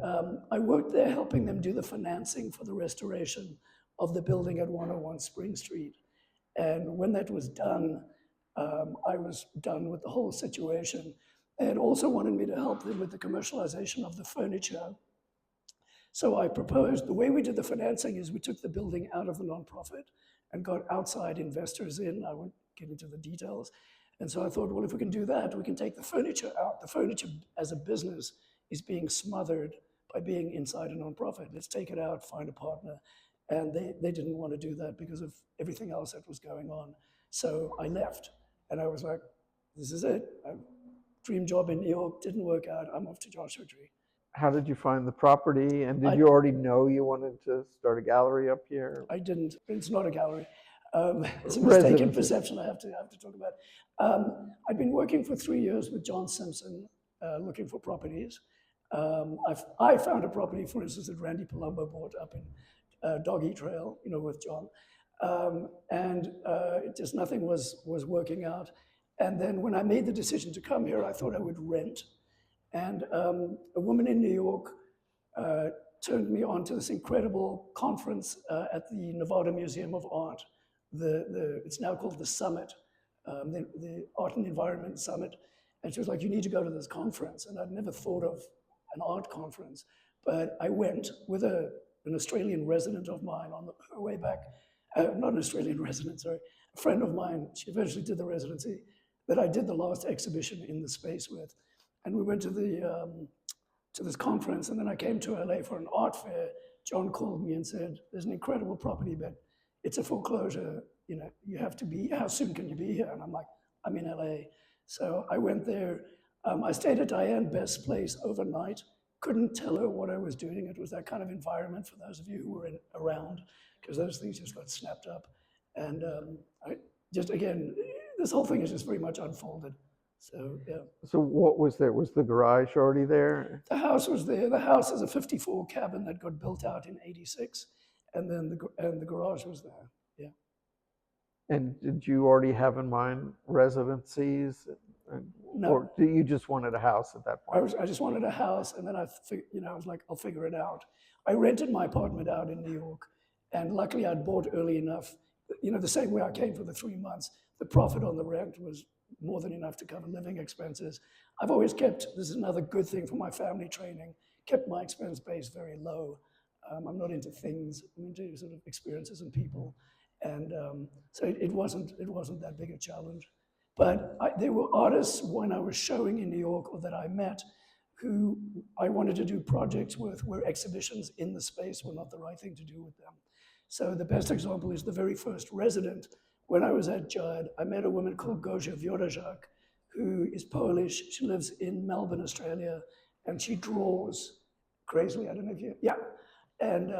I worked there helping them do the financing for the restoration of the building at 101 Spring Street. And when that was done, I was done with the whole situation. They had also wanted me to help them with the commercialization of the furniture. So I proposed, the way we did the financing is we took the building out of the nonprofit and got outside investors in. I won't get into the details. And so I thought, well, if we can do that, we can take the furniture out. The furniture as a business is being smothered by being inside a nonprofit. Let's take it out, find a partner. And they didn't want to do that because of everything else that was going on. So I left, and I was like, this is it. Dream job in New York, didn't work out. I'm off to Joshua Tree. How did you find the property, and did you already know you wanted to start a gallery up here? I didn't. It's not a gallery. It's a mistaken perception I have to talk about. I've been working for 3 years with John Simpson, looking for properties. I found a property, for instance, that Randy Palumbo bought up in Doggy Trail, with John. It just nothing was working out. And then when I made the decision to come here, I thought I would rent. And a woman in New York turned me on to this incredible conference at the Nevada Museum of Art. It's now called the Summit, the Art and Environment Summit. And she was like, you need to go to this conference. And I'd never thought of an art conference. But I went with an Australian resident of mine on her way back. Not an Australian resident, sorry. A friend of mine, she eventually did the residency. that I did the last exhibition in the space with. And we went to this conference, and then I came to LA for an art fair. John called me and said, "There's an incredible property, but it's a foreclosure. You know, you have to be, how soon can you be here?" And I'm like, "I'm in LA." So I went there. I stayed at Diane Best's place overnight. Couldn't tell her what I was doing. It was that kind of environment for those of you who were around, because those things just got snapped up. And I just, again, this whole thing is just very much unfolded. So, yeah. So what was there? Was the garage already there? The house was there. The house is a 54 cabin that got built out in 86. And then the garage was there, yeah. And did you already have in mind residencies? No. Or do you just wanted a house at that point? I just wanted a house, and then I was like, I'll figure it out. I rented my apartment out in New York, and luckily I'd bought early enough. You know, the same way I came for the 3 months, the profit on the rent was more than enough to cover living expenses. I've always kept, this is another good thing for my family training, kept my expense base very low. I'm not into things, I'm into sort of experiences and people. And so it wasn't that big a challenge. But there were artists when I was showing in New York, or that I met, who I wanted to do projects with, where exhibitions in the space were not the right thing to do with them. So the best example is the very first resident. When I was at Judd, I met a woman called Gosia Wiorzak, who is Polish. She lives in Melbourne, Australia, and she draws crazily. I don't know if you, yeah. And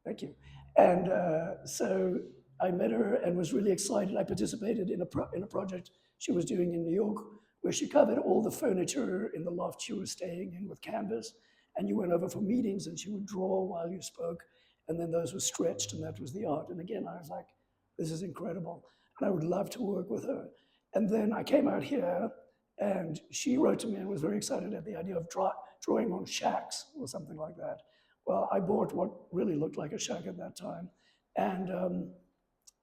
thank you. And so I met her and was really excited. I participated in a project she was doing in New York, where she covered all the furniture in the loft she was staying in with canvas. And you went over for meetings, and she would draw while you spoke. And then those were stretched, and that was the art. And again, I was like, this is incredible. And I would love to work with her. And then I came out here, and she wrote to me and was very excited at the idea of drawing on shacks or something like that. Well, I bought what really looked like a shack at that time. And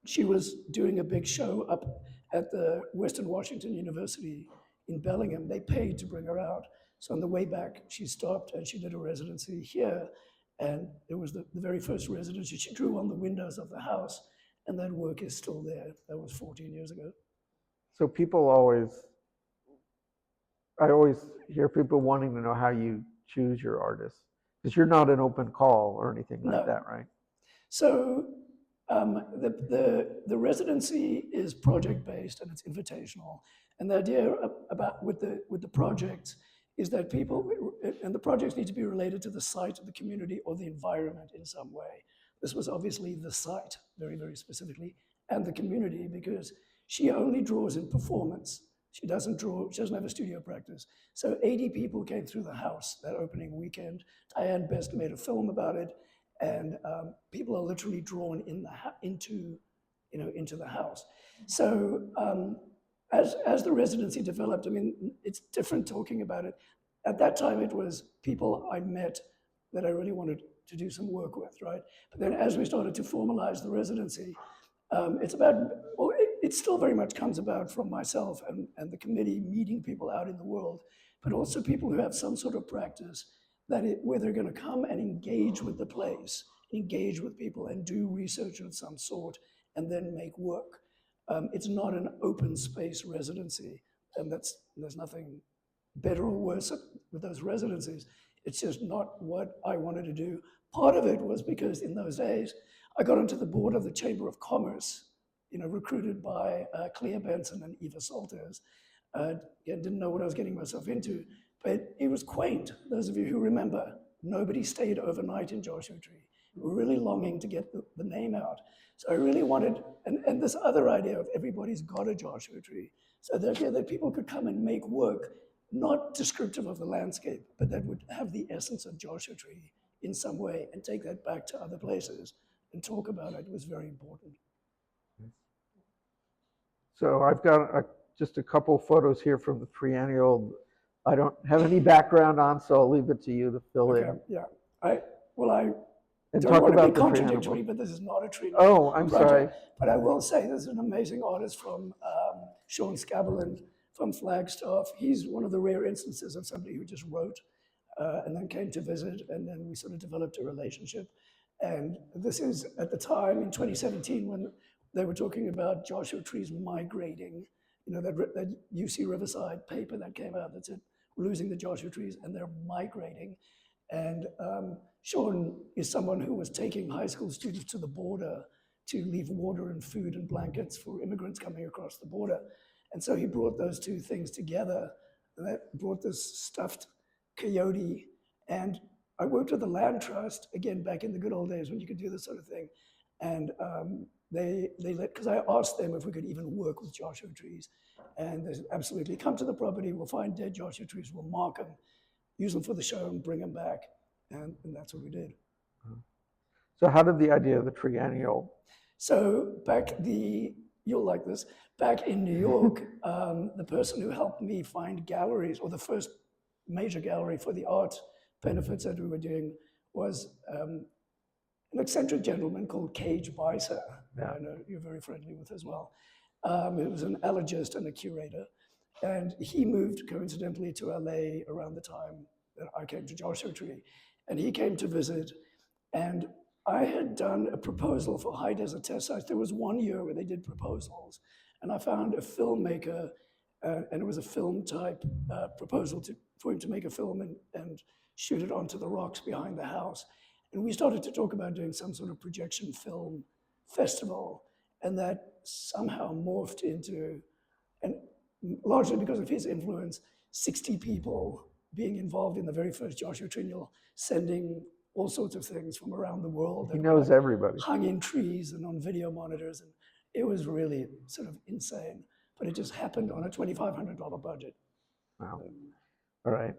she was doing a big show up at the Western Washington University in Bellingham. They paid to bring her out. So on the way back, she stopped and she did a residency here. And it was the very first residency. She drew on the windows of the house, and that work is still there. That was 14 years ago. So I always hear people wanting to know how you choose your artists, because you're not an open call or anything like that, right? So the residency is project-based and it's invitational. And the idea about with the projects is that people, and the projects need to be related to the site, the community, or the environment in some way. This was obviously the site, very, very specifically, and the community, because she only draws in performance. She doesn't have a studio practice. So 80 people came through the house that opening weekend. Diane Best made a film about it, and people are literally drawn into the house. So as the residency developed, I mean, it's different talking about it. At that time, it was people I met that I really wanted to do some work with, right? But then as we started to formalize the residency, it still very much comes about from myself and the committee meeting people out in the world, but also people who have some sort of practice where they're going to come and engage with the place, engage with people and do research of some sort, and then make work. It's not an open space residency, and there's nothing better or worse with those residencies. It's just not what I wanted to do. Part of it was because in those days, I got onto the board of the Chamber of Commerce, recruited by Clea Benson and Eva Salters. Didn't know what I was getting myself into, but it was quaint. Those of you who remember, nobody stayed overnight in Joshua Tree. We were really longing to get the name out. So I really wanted, and this other idea of everybody's got a Joshua Tree. So the idea that people could come and make work, not descriptive of the landscape, but that would have the essence of Joshua Tree in some way and take that back to other places and talk about it was very important. So I've got just a couple photos here from the triennial. I don't have any background on, so I'll leave it to you to fill in. Yeah, I And don't talk want to about be the contradictory, triennial. but this is not a triennial Oh, I'm project. sorry. But I will say this is an amazing artist from Sean Scabberland from Flagstaff. He's one of the rare instances of somebody who just wrote and then came to visit, and then we sort of developed a relationship. And this is at the time in 2017 when they were talking about Joshua trees migrating, that UC Riverside paper that came out that said we're losing the Joshua trees and they're migrating. And Sean is someone who was taking high school students to the border to leave water and food and blankets for immigrants coming across the border. And so he brought those two things together, and that brought this stuffed coyote. And I worked with the Land Trust, again, back in the good old days when you could do this sort of thing. And they let, because I asked them if we could even work with Joshua trees. And they said, absolutely, come to the property, we'll find dead Joshua trees, we'll mark them, use them for the show and bring them back. And that's what we did. So how did the idea of the triennial? So you'll like this, back in New York, the person who helped me find galleries, or the first major gallery for the art benefits that we were doing, was an eccentric gentleman called Cage Weiser, that I know you're very friendly with as well. He was an allergist and a curator. And he moved coincidentally to LA around the time that I came to Joshua Tree. And he came to visit, and I had done a proposal for high desert test sites. There was one year where they did proposals, and I found a filmmaker, and it was a film type proposal for him to make a film and shoot it onto the rocks behind the house. And we started to talk about doing some sort of projection film festival, and that somehow morphed into, and largely because of his influence, 60 people being involved in the very first Joshua Triennial, sending all sorts of things from around the world. He knows everybody. Hung in trees and on video monitors. And it was really sort of insane. But it just happened on a $2,500 budget. Wow. All right.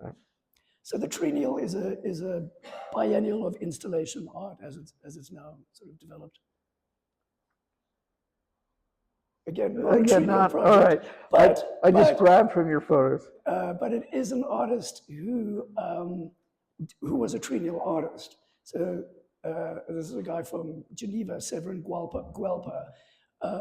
So the Triennial is a biennial of installation art as it's now sort of developed. Again, not all right. But I just grabbed from your photos. But it is an artist who was a Triennial artist. So this is a guy from Geneva, Severin Guelpa.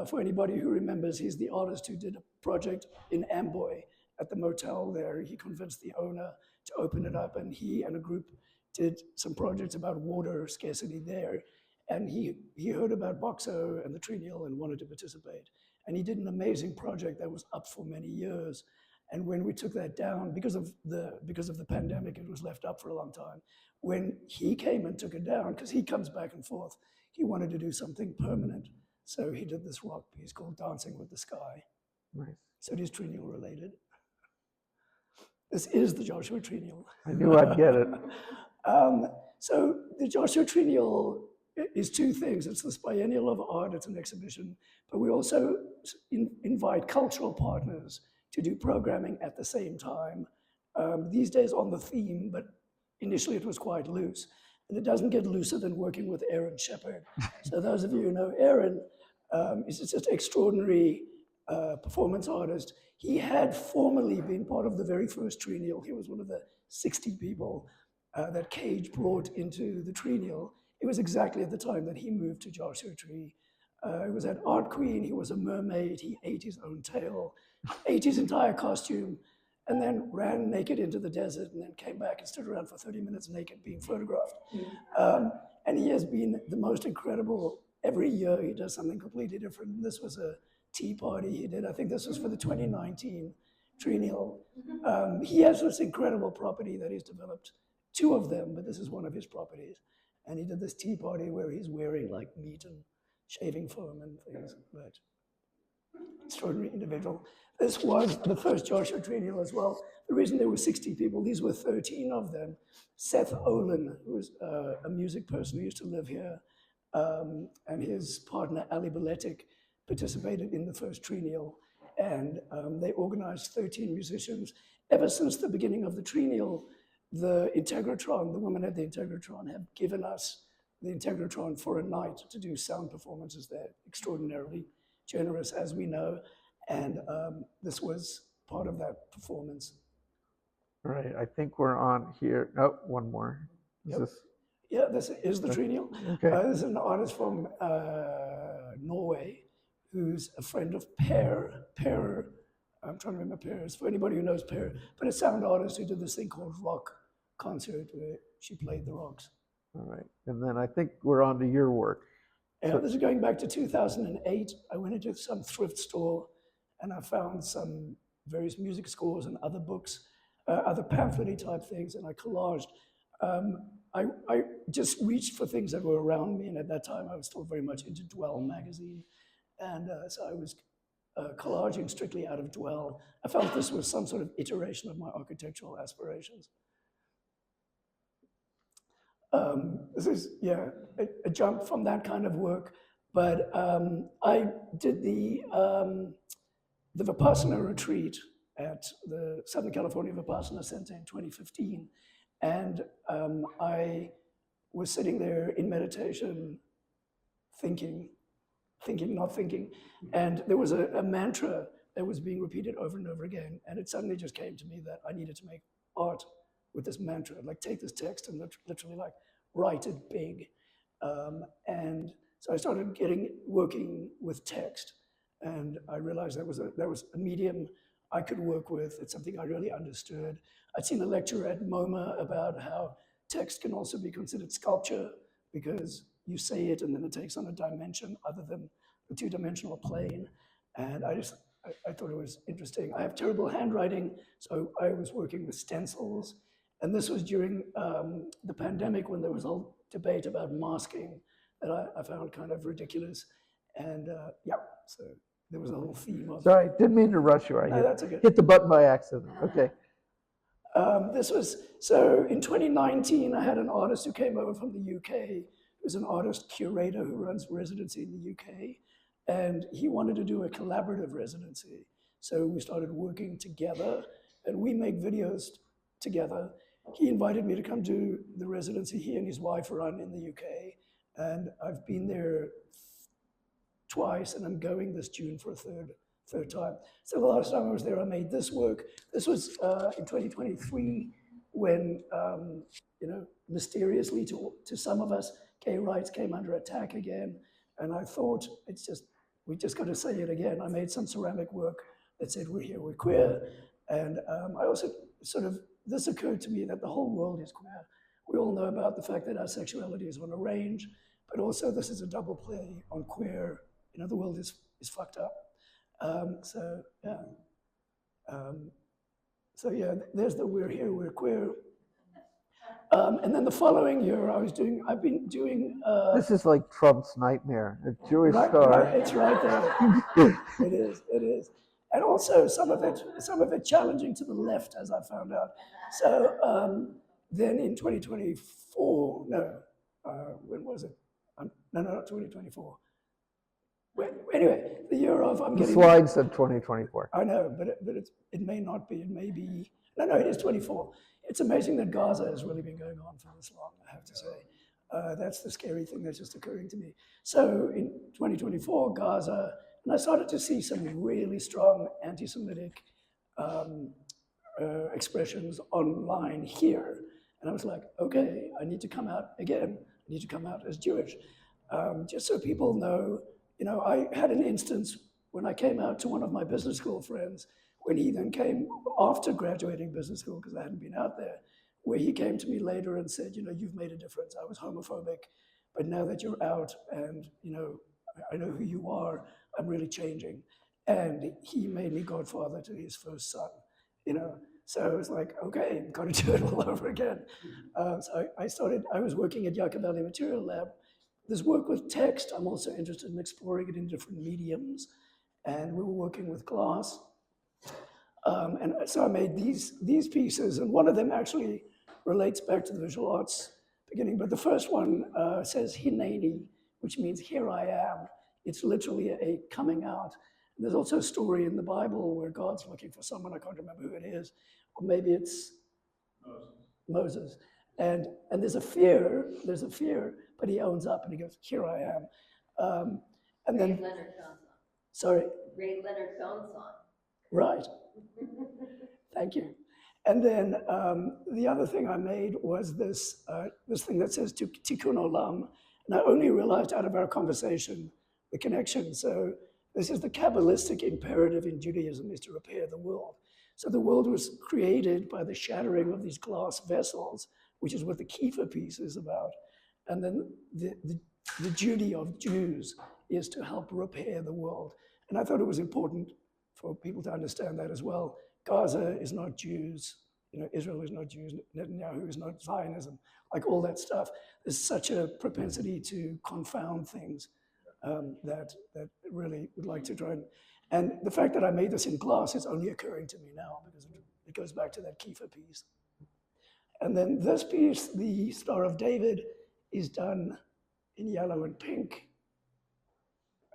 For anybody who remembers, he's the artist who did a project in Amboy at the motel there. He convinced the owner to open it up, and he and a group did some projects about water scarcity there. And he heard about Boxo and the Triennial and wanted to participate. And he did an amazing project that was up for many years. And when we took that down, because of the pandemic, it was left up for a long time. When he came and took it down, because he comes back and forth, he wanted to do something permanent. So he did this rock piece called Dancing with the Sky. Nice. So it is Triennial related. This is the Joshua Triennial. I knew I'd get it. So the Joshua Triennial is two things. It's this biennial of art, it's an exhibition, but we also invite cultural partners to do programming at the same time. These days on the theme, but initially it was quite loose. And it doesn't get looser than working with Aaron Shepard. So those of you who know Aaron, is just an extraordinary performance artist. He had formerly been part of the very first Triennial. He was one of the 60 people that Cage brought into the Triennial. It was exactly at the time that he moved to Joshua Tree. He was at Art Queen, he was a mermaid, he ate his own tail, ate his entire costume, and then ran naked into the desert and then came back and stood around for 30 minutes naked being photographed. And he has been the most incredible. Every year he does something completely different. This was a tea party he did. I think this was for the 2019 Triennial. He has this incredible property that he's developed, two of them, but this is one of his properties. And he did this tea party where he's wearing like meat and shaving foam and things. But extraordinary individual. This was the first Joshua Triennial as well. The reason there were 60 people, these were 13 of them. Seth Olin, who was a music person who used to live here, and his partner Ali Beletic participated in the first Triennial. And they organized 13 musicians. Ever since the beginning of the Triennial, the Integratron, the women at the Integratron have given us the Integratron for a night to do sound performances there. Extraordinarily generous, as we know. And this was part of that performance. All right, I think we're on here. Oh, one more. Yeah, this is the Triennial. Okay. This is an artist from Norway who's a friend of Per. I'm trying to remember Per. For anybody who knows Per, but a sound artist who did this thing called Rock Concert where she played the rocks. All right, and then I think we're on to your work. Yeah, this is going back to 2008. I went into some thrift store and I found some various music scores and other books, other pamphlet-y type things, and I collaged. I just reached for things that were around me, and at that time I was still very much into Dwell magazine, and so I was collaging strictly out of Dwell. I felt this was some sort of iteration of my architectural aspirations. This is, yeah, a jump from that kind of work, but I did the Vipassana retreat at the Southern California Vipassana Center in 2015, and I was sitting there in meditation, thinking, not thinking, and there was a mantra that was being repeated over and over again, and it suddenly just came to me that I needed to make art with this mantra, like take this text and literally like write it big. And so I started working with text, and I realized that was a medium I could work with. It's something I really understood. I'd seen a lecture at MoMA about how text can also be considered sculpture because you say it and then it takes on a dimension other than the two-dimensional plane. And I thought it was interesting. I have terrible handwriting, so I was working with stencils. And this was during the pandemic when there was a whole debate about masking that I found kind of ridiculous. And yeah, so there was a whole theme of... Sorry, didn't mean to rush you. That's okay. Hit the button by accident. Okay. So in 2019, I had an artist who came over from the UK, who's an artist curator who runs residency in the UK. And he wanted to do a collaborative residency. So we started working together, and we make videos together. He invited me to come do the residency he and his wife run in the UK. And I've been there twice, and I'm going this June for a third time. So the last time I was there, I made this work. This was in 2023 when, mysteriously to some of us, gay rights came under attack again. And I thought, we just got to say it again. I made some ceramic work that said, we're here, we're queer. And I also this occurred to me that the whole world is queer. We all know about the fact that our sexuality is on a range, but also this is a double play on queer. The world is fucked up. So yeah, there's the we're here, we're queer. And then the following year, I've been doing... this is like Trump's nightmare, a Jewish star. Right, it's right there. It is. And also some of it challenging to the left, as I found out. So then in 2024, when was it? No, not 2024. Anyway, the year of The slide said 2024. I know, but it may not be. It may be. No, it is 24. It's amazing that Gaza has really been going on for this long, I have to say. That's the scary thing that's just occurring to me. So in 2024, Gaza, and I started to see some really strong anti-Semitic expressions online here. And I was like, okay, I need to come out again. I need to come out as Jewish. Just so people know, I had an instance when I came out to one of my business school friends, when he then came after graduating business school, because I hadn't been out there, where he came to me later and said, you've made a difference. I was homophobic, but now that you're out and, I know who you are, I'm really changing. And he made me godfather to his first son, So I was like, okay, got to do it all over again. So I was working at Yucca Valley Material Lab. This work with text, I'm also interested in exploring it in different mediums. And we were working with glass. And so I made these pieces, and one of them actually relates back to the visual arts beginning. But the first one says Hineni, which means here I am. It's literally a coming out. And there's also a story in the Bible where God's looking for someone, I can't remember who it is, or maybe it's Moses. And there's a fear, but he owns up and he goes, here I am. And then, Leonard Cohen's song. Sorry? Great Leonard Cohen's song. Right. Thank you. And then the other thing I made was this thing that says Tikkun Olam. And I only realized out of our conversation the connection. So this is the Kabbalistic imperative in Judaism, is to repair the world. So the world was created by the shattering of these glass vessels, which is what the Kiefer piece is about. And then the duty of Jews is to help repair the world. And I thought it was important for people to understand that as well. Gaza is not Jews, Israel is not Jews, Netanyahu is not Zionism, like all that stuff. There's such a propensity to confound things that really would like to try and the fact that I made this in glass is only occurring to me now because it goes back to that Kiefer piece. And then this piece, the Star of David, is done in yellow and pink.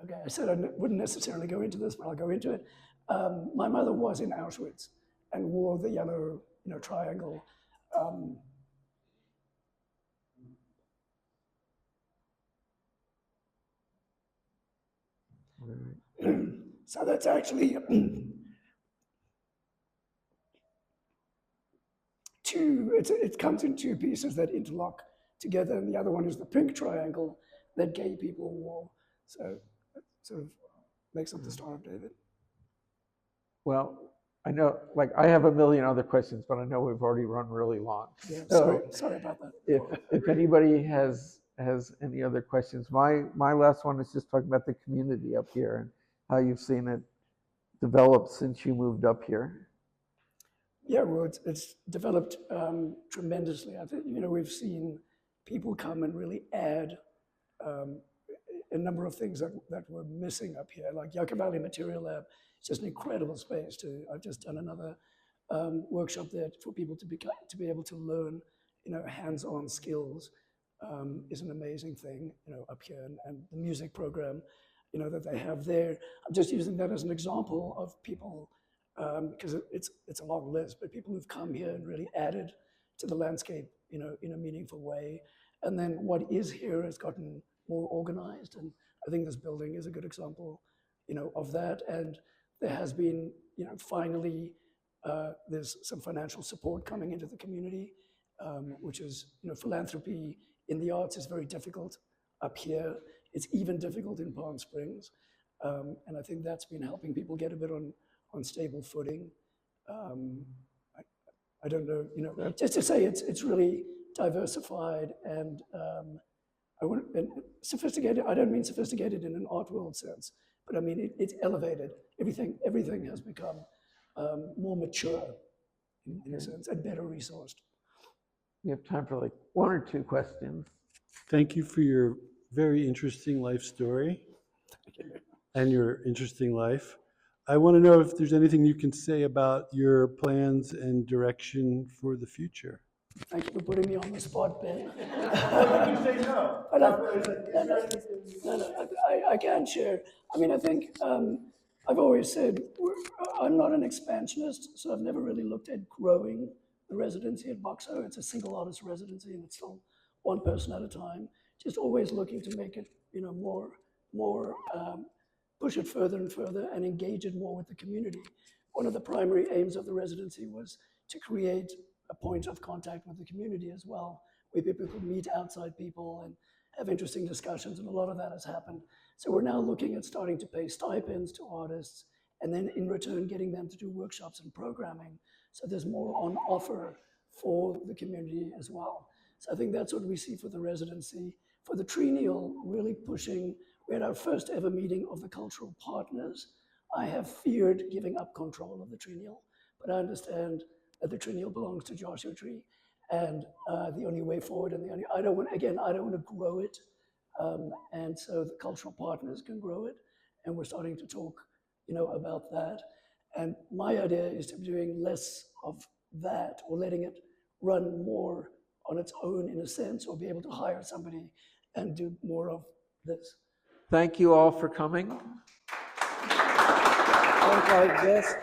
Okay, I said I wouldn't necessarily go into this, but I'll go into it. My mother was in Auschwitz and wore the yellow, triangle. So that's actually it comes in two pieces that interlock together, and the other one is the pink triangle that gay people wore. So it sort of makes up the Star of David. Well, I know, like, I have a million other questions, but I know we've already run really long. Yeah, So sorry about that. if anybody has any other questions, my last one is just talking about the community up here and how you've seen it develop since you moved up here. Yeah, well, it's developed tremendously. I think, we've seen people come and really add a number of things that were missing up here, like Yucca Valley Material Lab. It's just an incredible space. I've just done another workshop there for people to be able to learn, hands-on skills is an amazing thing, up here, and the music program, that they have there. I'm just using that as an example of people, because it's a long list, but people who've come here and really added to the landscape, in a meaningful way. And then what is here has gotten more organized, and I think this building is a good example, of that. And there has been, finally, there's some financial support coming into the community, which is, philanthropy in the arts is very difficult up here. It's even difficult in Palm Springs, and I think that's been helping people get a bit on stable footing. I don't know, just to say it's really diversified and sophisticated. I don't mean sophisticated in an art world sense, but I mean it's elevated. Everything has become more mature in a sense and better resourced. We have time for like one or two questions. Thank you for your very interesting life story and your interesting life. I want to know if there's anything you can say about your plans and direction for the future. Thank you for putting me on the spot, Ben. You say no. I can share. I mean, I think I've always said I'm not an expansionist, so I've never really looked at growing the residency at Boxo. It's a single artist residency, and it's still one person at a time. Just always looking to make it, more push it further and further and engage it more with the community. One of the primary aims of the residency was to create a point of contact with the community as well, where people could meet outside people and have interesting discussions, and a lot of that has happened. So we're now looking at starting to pay stipends to artists, and then in return getting them to do workshops and programming. So there's more on offer for the community as well. So I think that's what we see for the residency. For the triennial, really pushing, we had our first ever meeting of the cultural partners. I have feared giving up control of the triennial, but I understand that the triennial belongs to Joshua Tree, and the only way forward, and I don't want to grow it, and so the cultural partners can grow it, and we're starting to talk, about that. And my idea is to be doing less of that, or letting it run more on its own in a sense, or be able to hire somebody and do more of this. Thank you all for coming. Thank our guest.